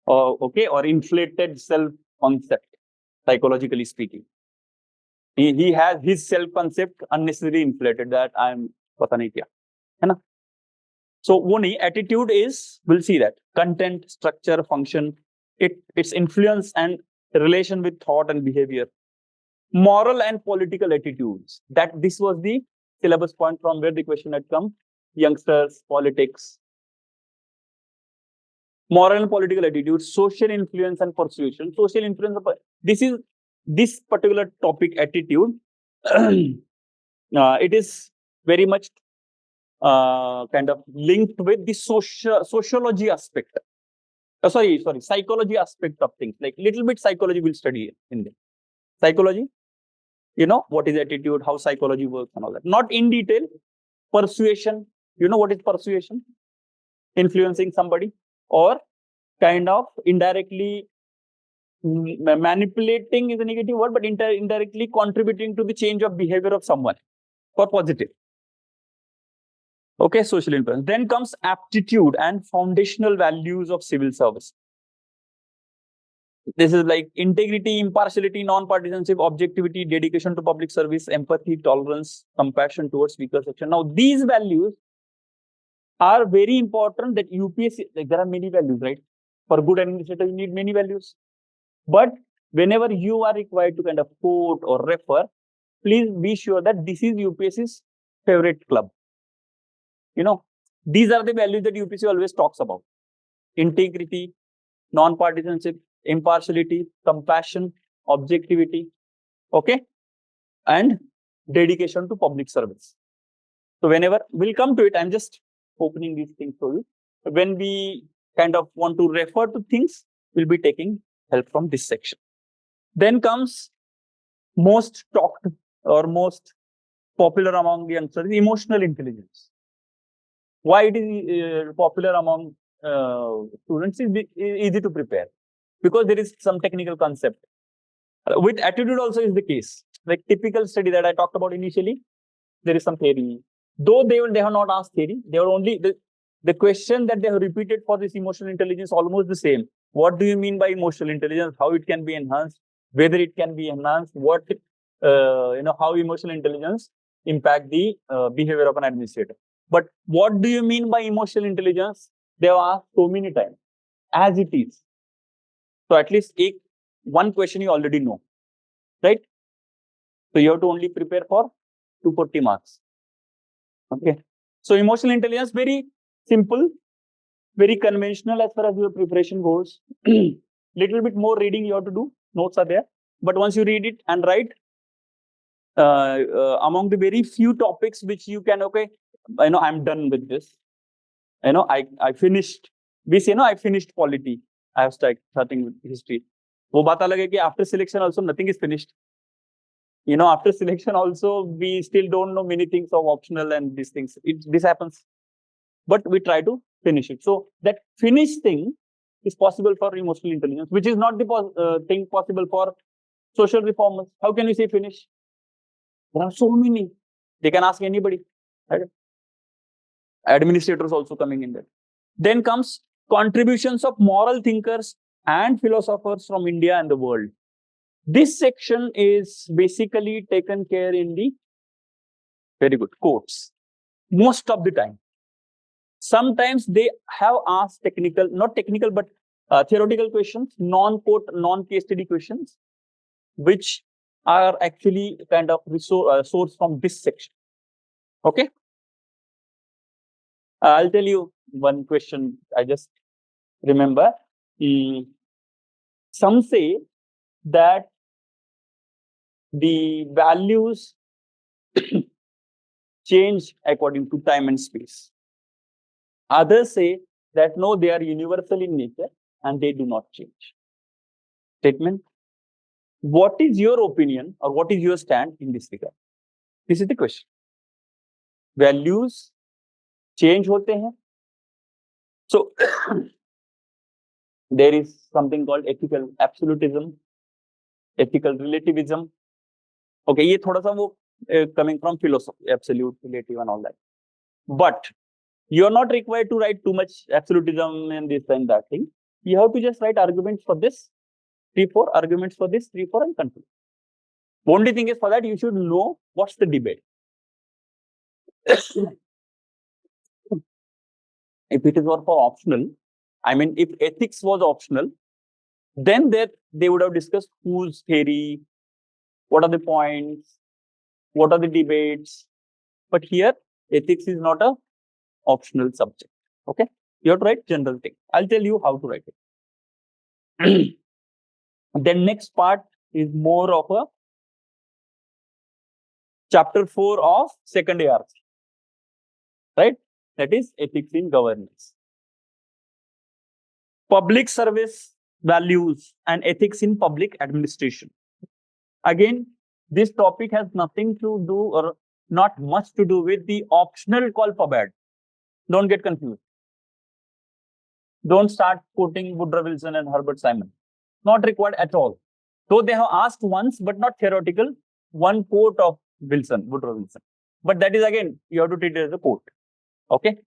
Or inflated self-concept, psychologically speaking. He has his self-concept unnecessarily inflated that I'm pata nahi kya. Hai na? So, wo nahi, attitude is, we'll see that, content, structure, function, its influence and relation with thought and behavior. Moral and political attitudes. That this was the syllabus point from where the question had come. Youngsters, politics. Moral and political attitude, social influence and persuasion. Social influence, this particular topic attitude, it is very much kind of linked with the sociology aspect. Psychology aspect of things. Like little bit psychology we'll study in there. Psychology, what is attitude, how psychology works and all that. Not in detail. Persuasion, what is persuasion? Influencing somebody or kind of indirectly manipulating is a negative word, but indirectly contributing to the change of behavior of someone for positive. Okay, social influence. Then comes aptitude and foundational values of civil service. This is like integrity, impartiality, non-partisanship, objectivity, dedication to public service, empathy, tolerance, compassion towards weaker section. Now, these values are very important that UPSC, like there are many values, right? For good administrator, you need many values. But whenever you are required to kind of quote or refer, please be sure that this is UPSC's favorite club. These are the values that UPSC always talks about. Integrity, non-partisanship, impartiality, compassion, objectivity, okay, and dedication to public service. So whenever we'll come to it, I'm just opening these things for you. When we kind of want to refer to things, we'll be taking help from this section. Then comes most talked or most popular among the youngsters, emotional intelligence. Why it is popular among students is easy to prepare. Because there is some technical concept. With attitude also is the case. Like typical study that I talked about initially, there is some theory. Though they have not asked theory, they are only the question that they have repeated for this emotional intelligence almost the same. What do you mean by emotional intelligence? How it can be enhanced? Whether it can be enhanced? What how emotional intelligence impact the behavior of an administrator? But what do you mean by emotional intelligence? They have asked so many times. As it is. So at least one question you already know, right? So you have to only prepare for 240 marks. Okay. So emotional intelligence, very simple, very conventional as far as your preparation goes. Little bit more reading you have to do. Notes are there. But once you read it and write, among the very few topics which you can, okay, I'm done with this. I finished. We say, I finished polity. I have starting with history. वो बात अलग है कि after selection also nothing is finished. After selection also we still don't know many things of optional and these things. This happens, but we try to finish it. So that finish thing is possible for emotional intelligence, which is not the thing possible for social reformers. How can we say finish? There are so many. They can ask anybody. Right? Administrators also coming in there. Then comes contributions of moral thinkers and philosophers from India and the world. This section is basically taken care in the very good quotes. Most of the time. Sometimes they have asked technical, not technical, but theoretical questions, non-quote, non-case study questions, which are actually kind of sourced from this section. Okay. I'll tell you one question I just remember. Some say that the values change according to time and space. Others say that no, they are universal in nature and they do not change. Statement. What is your opinion or what is your stand in this regard? This is the question. Values change hote hain. So there is something called ethical absolutism, ethical relativism. Okay, ye thoda sa wo coming from philosophy, absolute, relative and all that. But you are not required to write too much absolutism and this and that thing. You have to just write arguments for this, 3-4 arguments for this, 3-4 and conclude. Only thing is for that you should know what's the debate. If it is for optional, I mean, if ethics was optional, then they would have discussed whose theory, what are the points, what are the debates. But here, ethics is not a optional subject. Okay. You have to write general thing. I'll tell you how to write it. Then next part is more of a chapter 4 of second ARC, right? That is ethics in governance. Public service values and ethics in public administration. Again, this topic has nothing to do or not much to do with the optional call for bad. Don't get confused. Don't start quoting Woodrow Wilson and Herbert Simon. Not required at all. Though they have asked once, but not theoretical, one quote of Woodrow Wilson. But that is again, you have to treat it as a quote. Okay?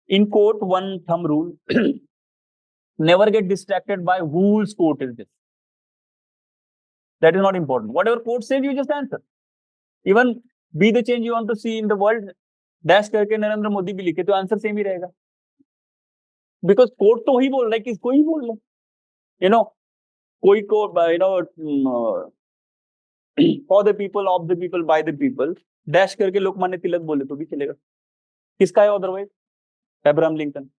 In quote, one thumb rule. Never get distracted by whose quote is this. That is not important. Whatever quote says, you just answer. Even be the change you want to see in the world, dash करके नरेंद्र मोदी भी लिखे तो answer same ही रहेगा. Because quote तो ही बोल रहा है, किसको ही बोल रहा है. You know, कोई को for the people, of the people, by the people, dash करके लोकमान्य तिलक बोले तो भी चलेगा. किसका है otherwise? Abraham Lincoln.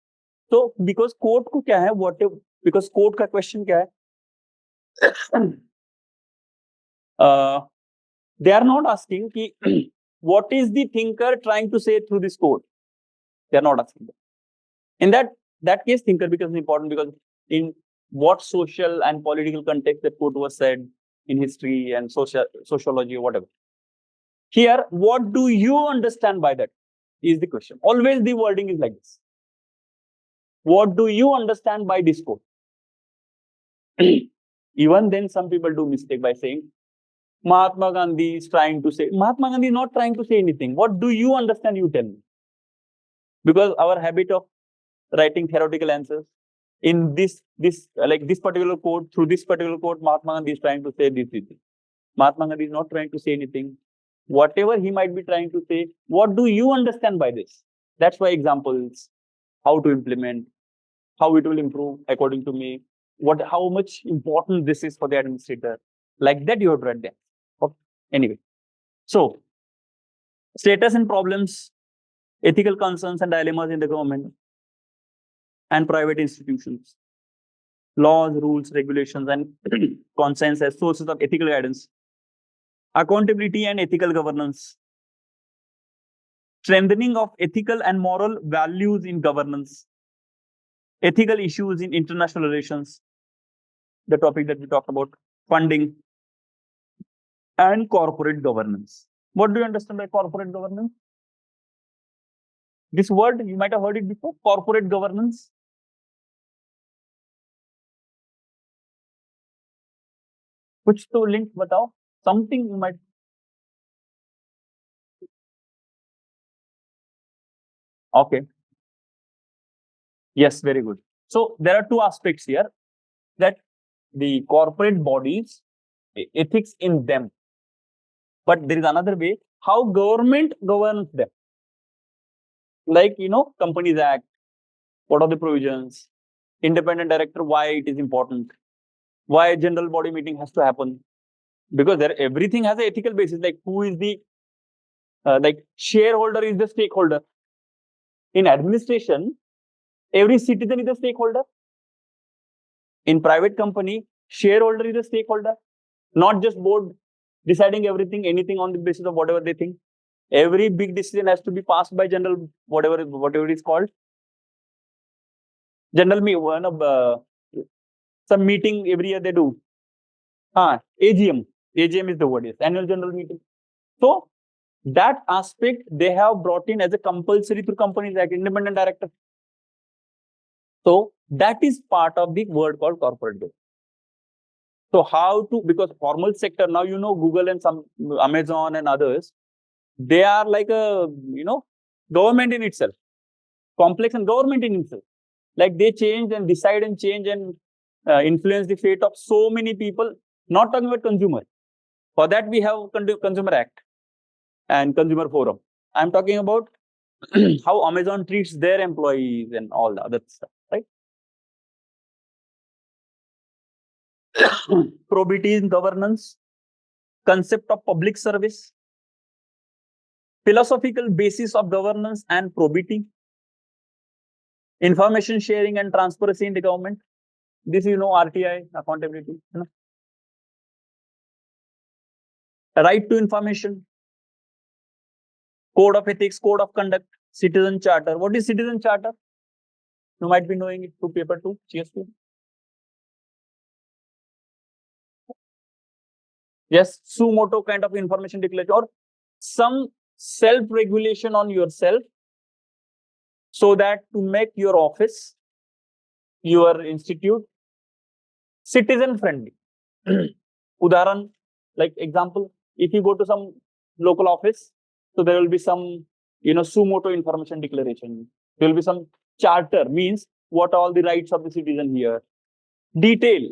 So because quote को क्या है, whatever, because quote का question क्या है? They are not asking ki, what is the thinker trying to say through this quote. They are not asking that. In that case, thinker becomes important because in what social and political context that quote was said, in history and sociology or whatever. Here, what do you understand by that is the question. Always the wording is like this. What do you understand by this quote? Even then, some people do mistake by saying, Mahatma Gandhi is trying to say. Mahatma Gandhi is not trying to say anything. What do you understand? You tell me. Because our habit of writing theoretical answers in this particular quote, through this particular quote, Mahatma Gandhi is trying to say this. Mahatma Gandhi is not trying to say anything. Whatever he might be trying to say, what do you understand by this? That's why examples, how to implement, how it will improve according to me, how much important this is for the administrator. Like that, you have to write them. Okay. Anyway, so status and problems, ethical concerns and dilemmas in the government and private institutions, laws, rules, regulations, and consents as sources of ethical guidance, accountability and ethical governance, strengthening of ethical and moral values in governance, ethical issues in international relations, the topic that we talked about, funding, and corporate governance. What do you understand by corporate governance? This word, you might have heard it before, corporate governance. कुछ तो link बताओ, something you might. Okay. Yes, very good. So there are two aspects here, that the corporate bodies, ethics in them. But there is another way, how government governs them. Like, Companies Act, what are the provisions? Independent director, why it is important? Why general body meeting has to happen? Because everything has an ethical basis, like who is the, shareholder is the stakeholder. In administration, every citizen is a stakeholder. In private company, shareholder is a stakeholder, not just board deciding anything on the basis of whatever they think. Every big decision has to be passed by general, whatever it is called. General some meeting every year they do. AGM. AGM is the word, yes, annual general meeting. So that aspect they have brought in as a compulsory through Companies Act, independent director. So that is part of the word called corporate governance. So how to, because formal sector, now Google and some Amazon and others, they are like a, government in itself, complex and government in itself. Like they change and decide and change and influence the fate of so many people, not talking about consumer. For that, we have Consumer Act and Consumer Forum. I'm talking about how Amazon treats their employees and all the other stuff, right? Probity in governance, concept of public service, philosophical basis of governance and probity, Information sharing and transparency in the government. This is, RTI, accountability. Right to information. Code of ethics, code of conduct, citizen charter. What is citizen charter? You might be knowing it through paper 2, CSE. Yes, suo motu kind of information declaration or some self-regulation on yourself so that to make your office, your institute, citizen-friendly. Udaharan, like example, if you go to some local office, so there will be some, suo motu information declaration. There will be some charter, means what all the rights of the citizen here. Detail,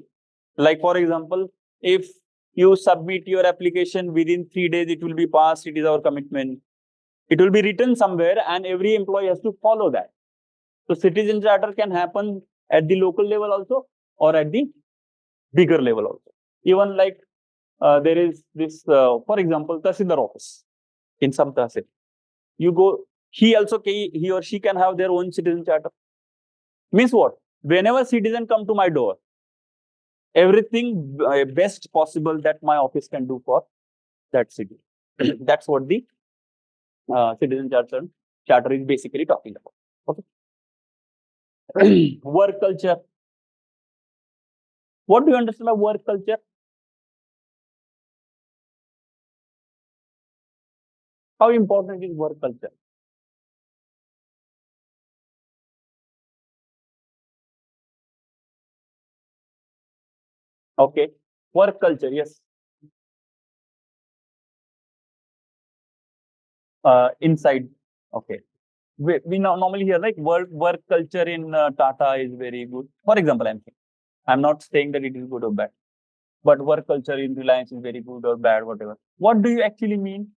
like for example, if you submit your application within 3 days, it will be passed. It is our commitment. It will be written somewhere and every employee has to follow that. So citizen charter can happen at the local level also or at the bigger level also. Even like there is this, for example, Tahsildar office in some Tahsil. You go, he or she can have their own citizen charter. Means what? Whenever citizen come to my door, everything best possible that my office can do for that city. That's what the citizen charter is basically talking about. Okay. Work culture. What do you understand by work culture? How important is work culture? Okay. Work culture, yes. Inside. Okay. We normally hear like work culture in Tata is very good. For example, I'm not saying that it is good or bad, but work culture in Reliance is very good or bad, whatever. What do you actually mean?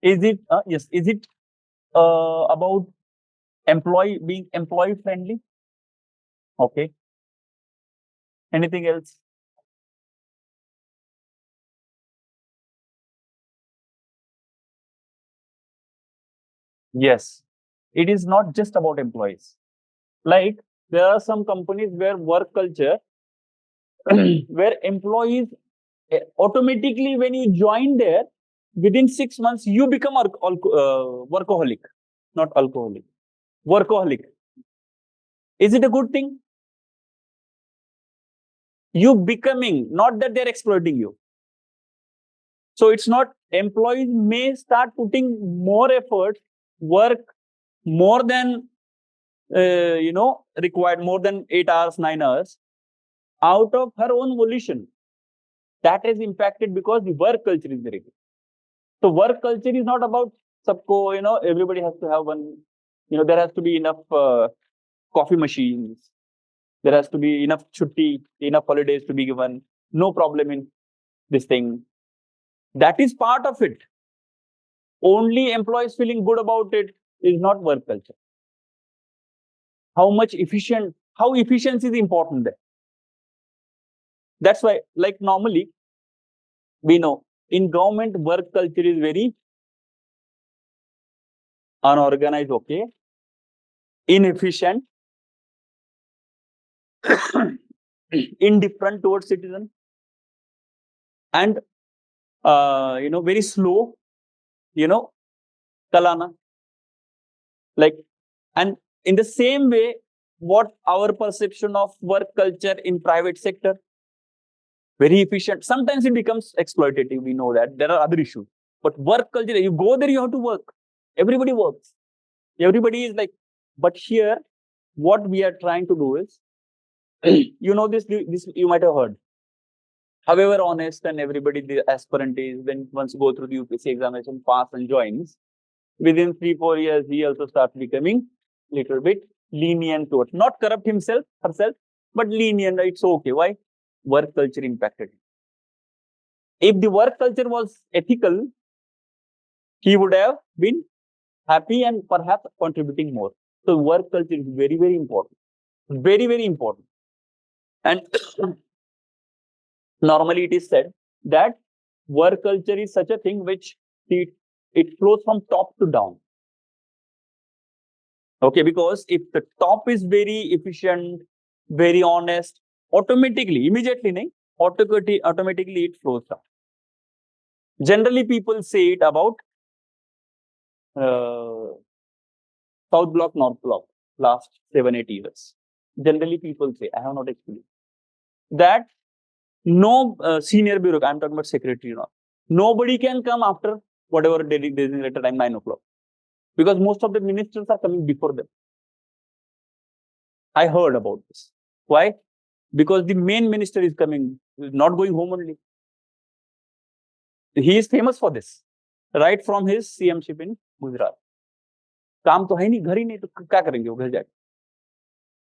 Is it yes? Is it about being employee friendly? Okay. Anything else? Yes. It is not just about employees. Like there are some companies where work culture, where employees automatically when you join there, within 6 months you become workaholic, not alcoholic, workaholic. Is it a good thing? You becoming, not that they're exploiting you. So it's not, employees may start putting more effort, work more than required, more than 8 hours, 9 hours, out of her own volition. That is impacted because the work culture is very good. So work culture is not about sabko, everybody has to have one, there has to be enough coffee machines. There has to be enough chutti, enough holidays to be given. No problem in this thing. That is part of it. Only employees feeling good about it is not work culture. How efficiency is important there. That's why, like normally, we know in government, work culture is very unorganized, okay, inefficient, indifferent towards citizen, and very slow, kalana. Like, and in the same way, what our perception of work culture in private sector, very efficient. Sometimes it becomes exploitative. We know that there are other issues, but work culture, you go there, you have to work. Everybody works. Everybody is like, but here, what we are trying to do is, this you might have heard. However honest and everybody, the aspirant is, when once go through the UPSC examination, pass and joins, within 3-4 years, he also starts becoming little bit lenient towards, not corrupt herself, but lenient. It's okay. Why? Work culture impacted him. If the work culture was ethical, he would have been happy and perhaps contributing more. So work culture is very, very important. Very, very important. And normally it is said that work culture is such a thing which it flows from top to down. Okay, because if the top is very efficient, very honest, automatically, immediately, nahi, automatically it flows down. Generally, people say it about South Block, North Block, last 7-8 years. Generally, people say, I have not experienced that no senior bureaucrat, I'm talking about secretary now, nobody can come after whatever designated time 9 o'clock. Because most of the ministers are coming before them. I heard about this. Why? Because the main minister is coming, not going home only. He is famous for this, right from his CM-ship in Gujarat. काम तो है नहीं, घर ही नहीं, तो क्या करेंगे वो घर जाके?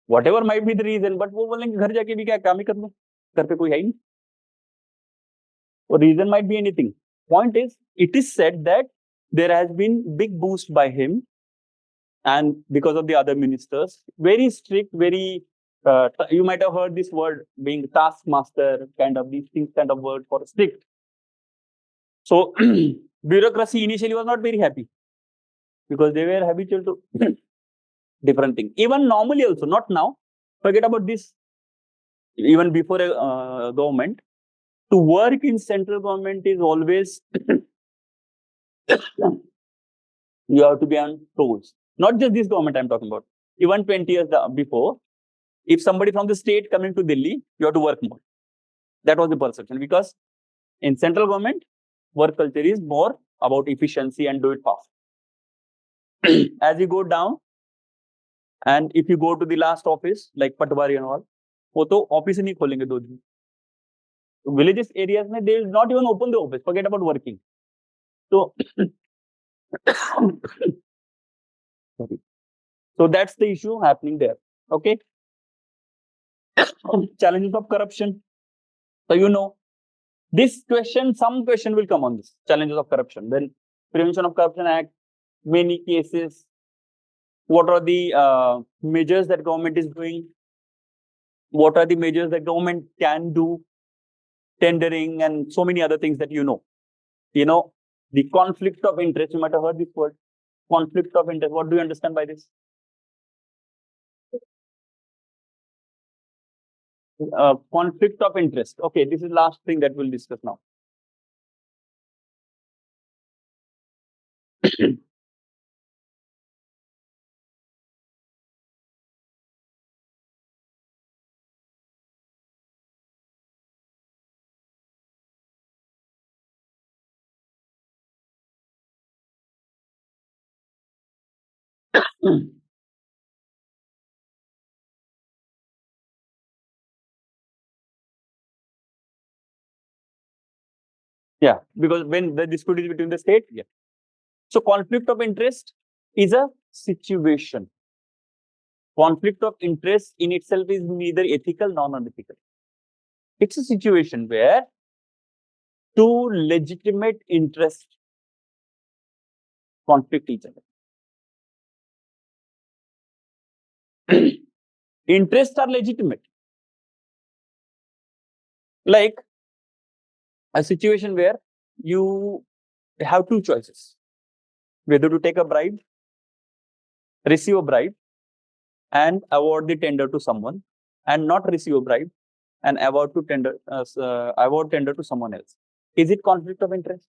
Whatever might be the reason, but वो बोलेंगे घर जाके भी क्या काम ही कर लो, घर पे कोई है ही नहीं. Or reason might be anything. Point is, it is said that there has been big boost by him, and because of the other ministers, very strict, very. You might have heard this word being taskmaster, kind of these things, kind of word for strict. So bureaucracy initially was not very happy because they were habitual to different things. Even normally also, not now. Forget about this. Even before a government, to work in central government is always you have to be on toes. Not just this government I'm talking about. Even 20 years before, if somebody from the state coming to Delhi, you have to work more. That was the perception, because in central government, work culture is more about efficiency and do it fast. As you go down, and if you go to the last office, like Patwari and all, वो तो office ही नहीं खोलेंगे 2 दिन. Villages areas में they will not even open the office. Forget about working. So, so that's the issue happening there. Okay. Challenges of corruption. So you know, this question, some question will come on this challenges of corruption. Then Prevention of Corruption Act, many cases. What are the measures that government is doing? What are the measures that government can do? Tendering and so many other things that you know. You know, the conflict of interest. You might have heard this word. Conflict of interest. What do you understand by this? Conflict of interest. Okay, this is last thing that we'll discuss now. Yeah, because when the dispute is between the state, yeah. So conflict of interest is a situation. Conflict of interest in itself is neither ethical nor unethical. It's a situation where two legitimate interests conflict each other. Interests are legitimate. Like a situation where you have two choices: whether to take a bribe, receive a bribe, and award the tender to someone, and not receive a bribe and award tender to someone else. Is it conflict of interest?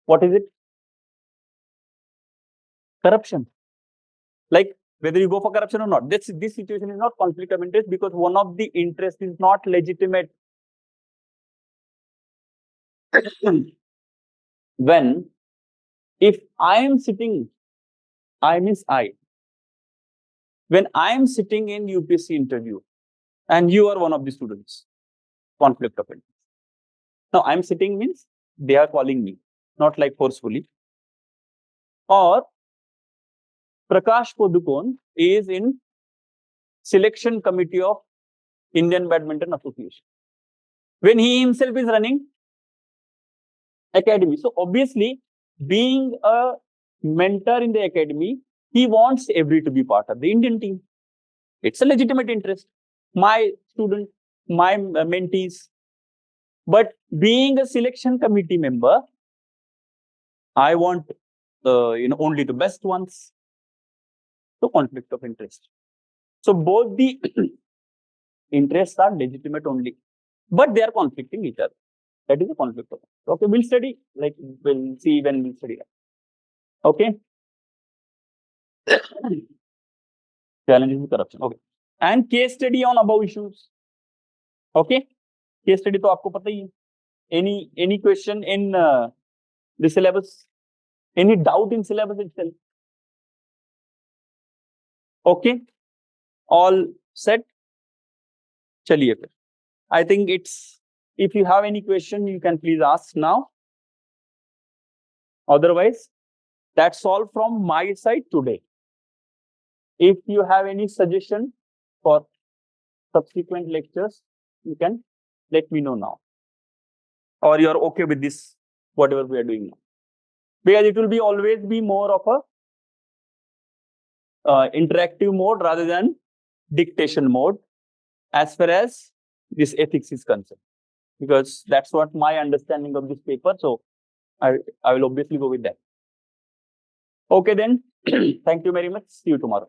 What is it? Corruption. Like whether you go for corruption or not. This situation is not conflict of interest because one of the interests is not legitimate. When, if I am sitting, when I am sitting in UPSC interview and you are one of the students, conflict of interest. Now I'm sitting means they are calling me, not like forcefully. Or Prakash Padukone is in selection committee of Indian Badminton Association, when he himself is running academy. So obviously, being a mentor in the academy, he wants every to be part of the Indian team. It's a legitimate interest. My student, my mentees. But being a selection committee member, I want only the best ones. So conflict of interest. So both the interests are legitimate only, but they are conflicting each other. That is a conflict of interest. Okay, we'll study, like we'll see when we'll study that. Okay. Challenges with corruption. Okay. And case study on above issues. Okay. Case study तो आपको पता ही है. Any question in the syllabus? Any doubt in syllabus itself? Okay. All set. चलिए फिर. I think if you have any question, you can please ask now. Otherwise, that's all from my side today. If you have any suggestion for subsequent lectures, you can let me know now. Or you're okay with this, whatever we are doing now. Because it will always be more of a interactive mode rather than dictation mode as far as this ethics is concerned. Because that's what my understanding of this paper. So I will obviously go with that. Okay then. Thank you very much. See you tomorrow.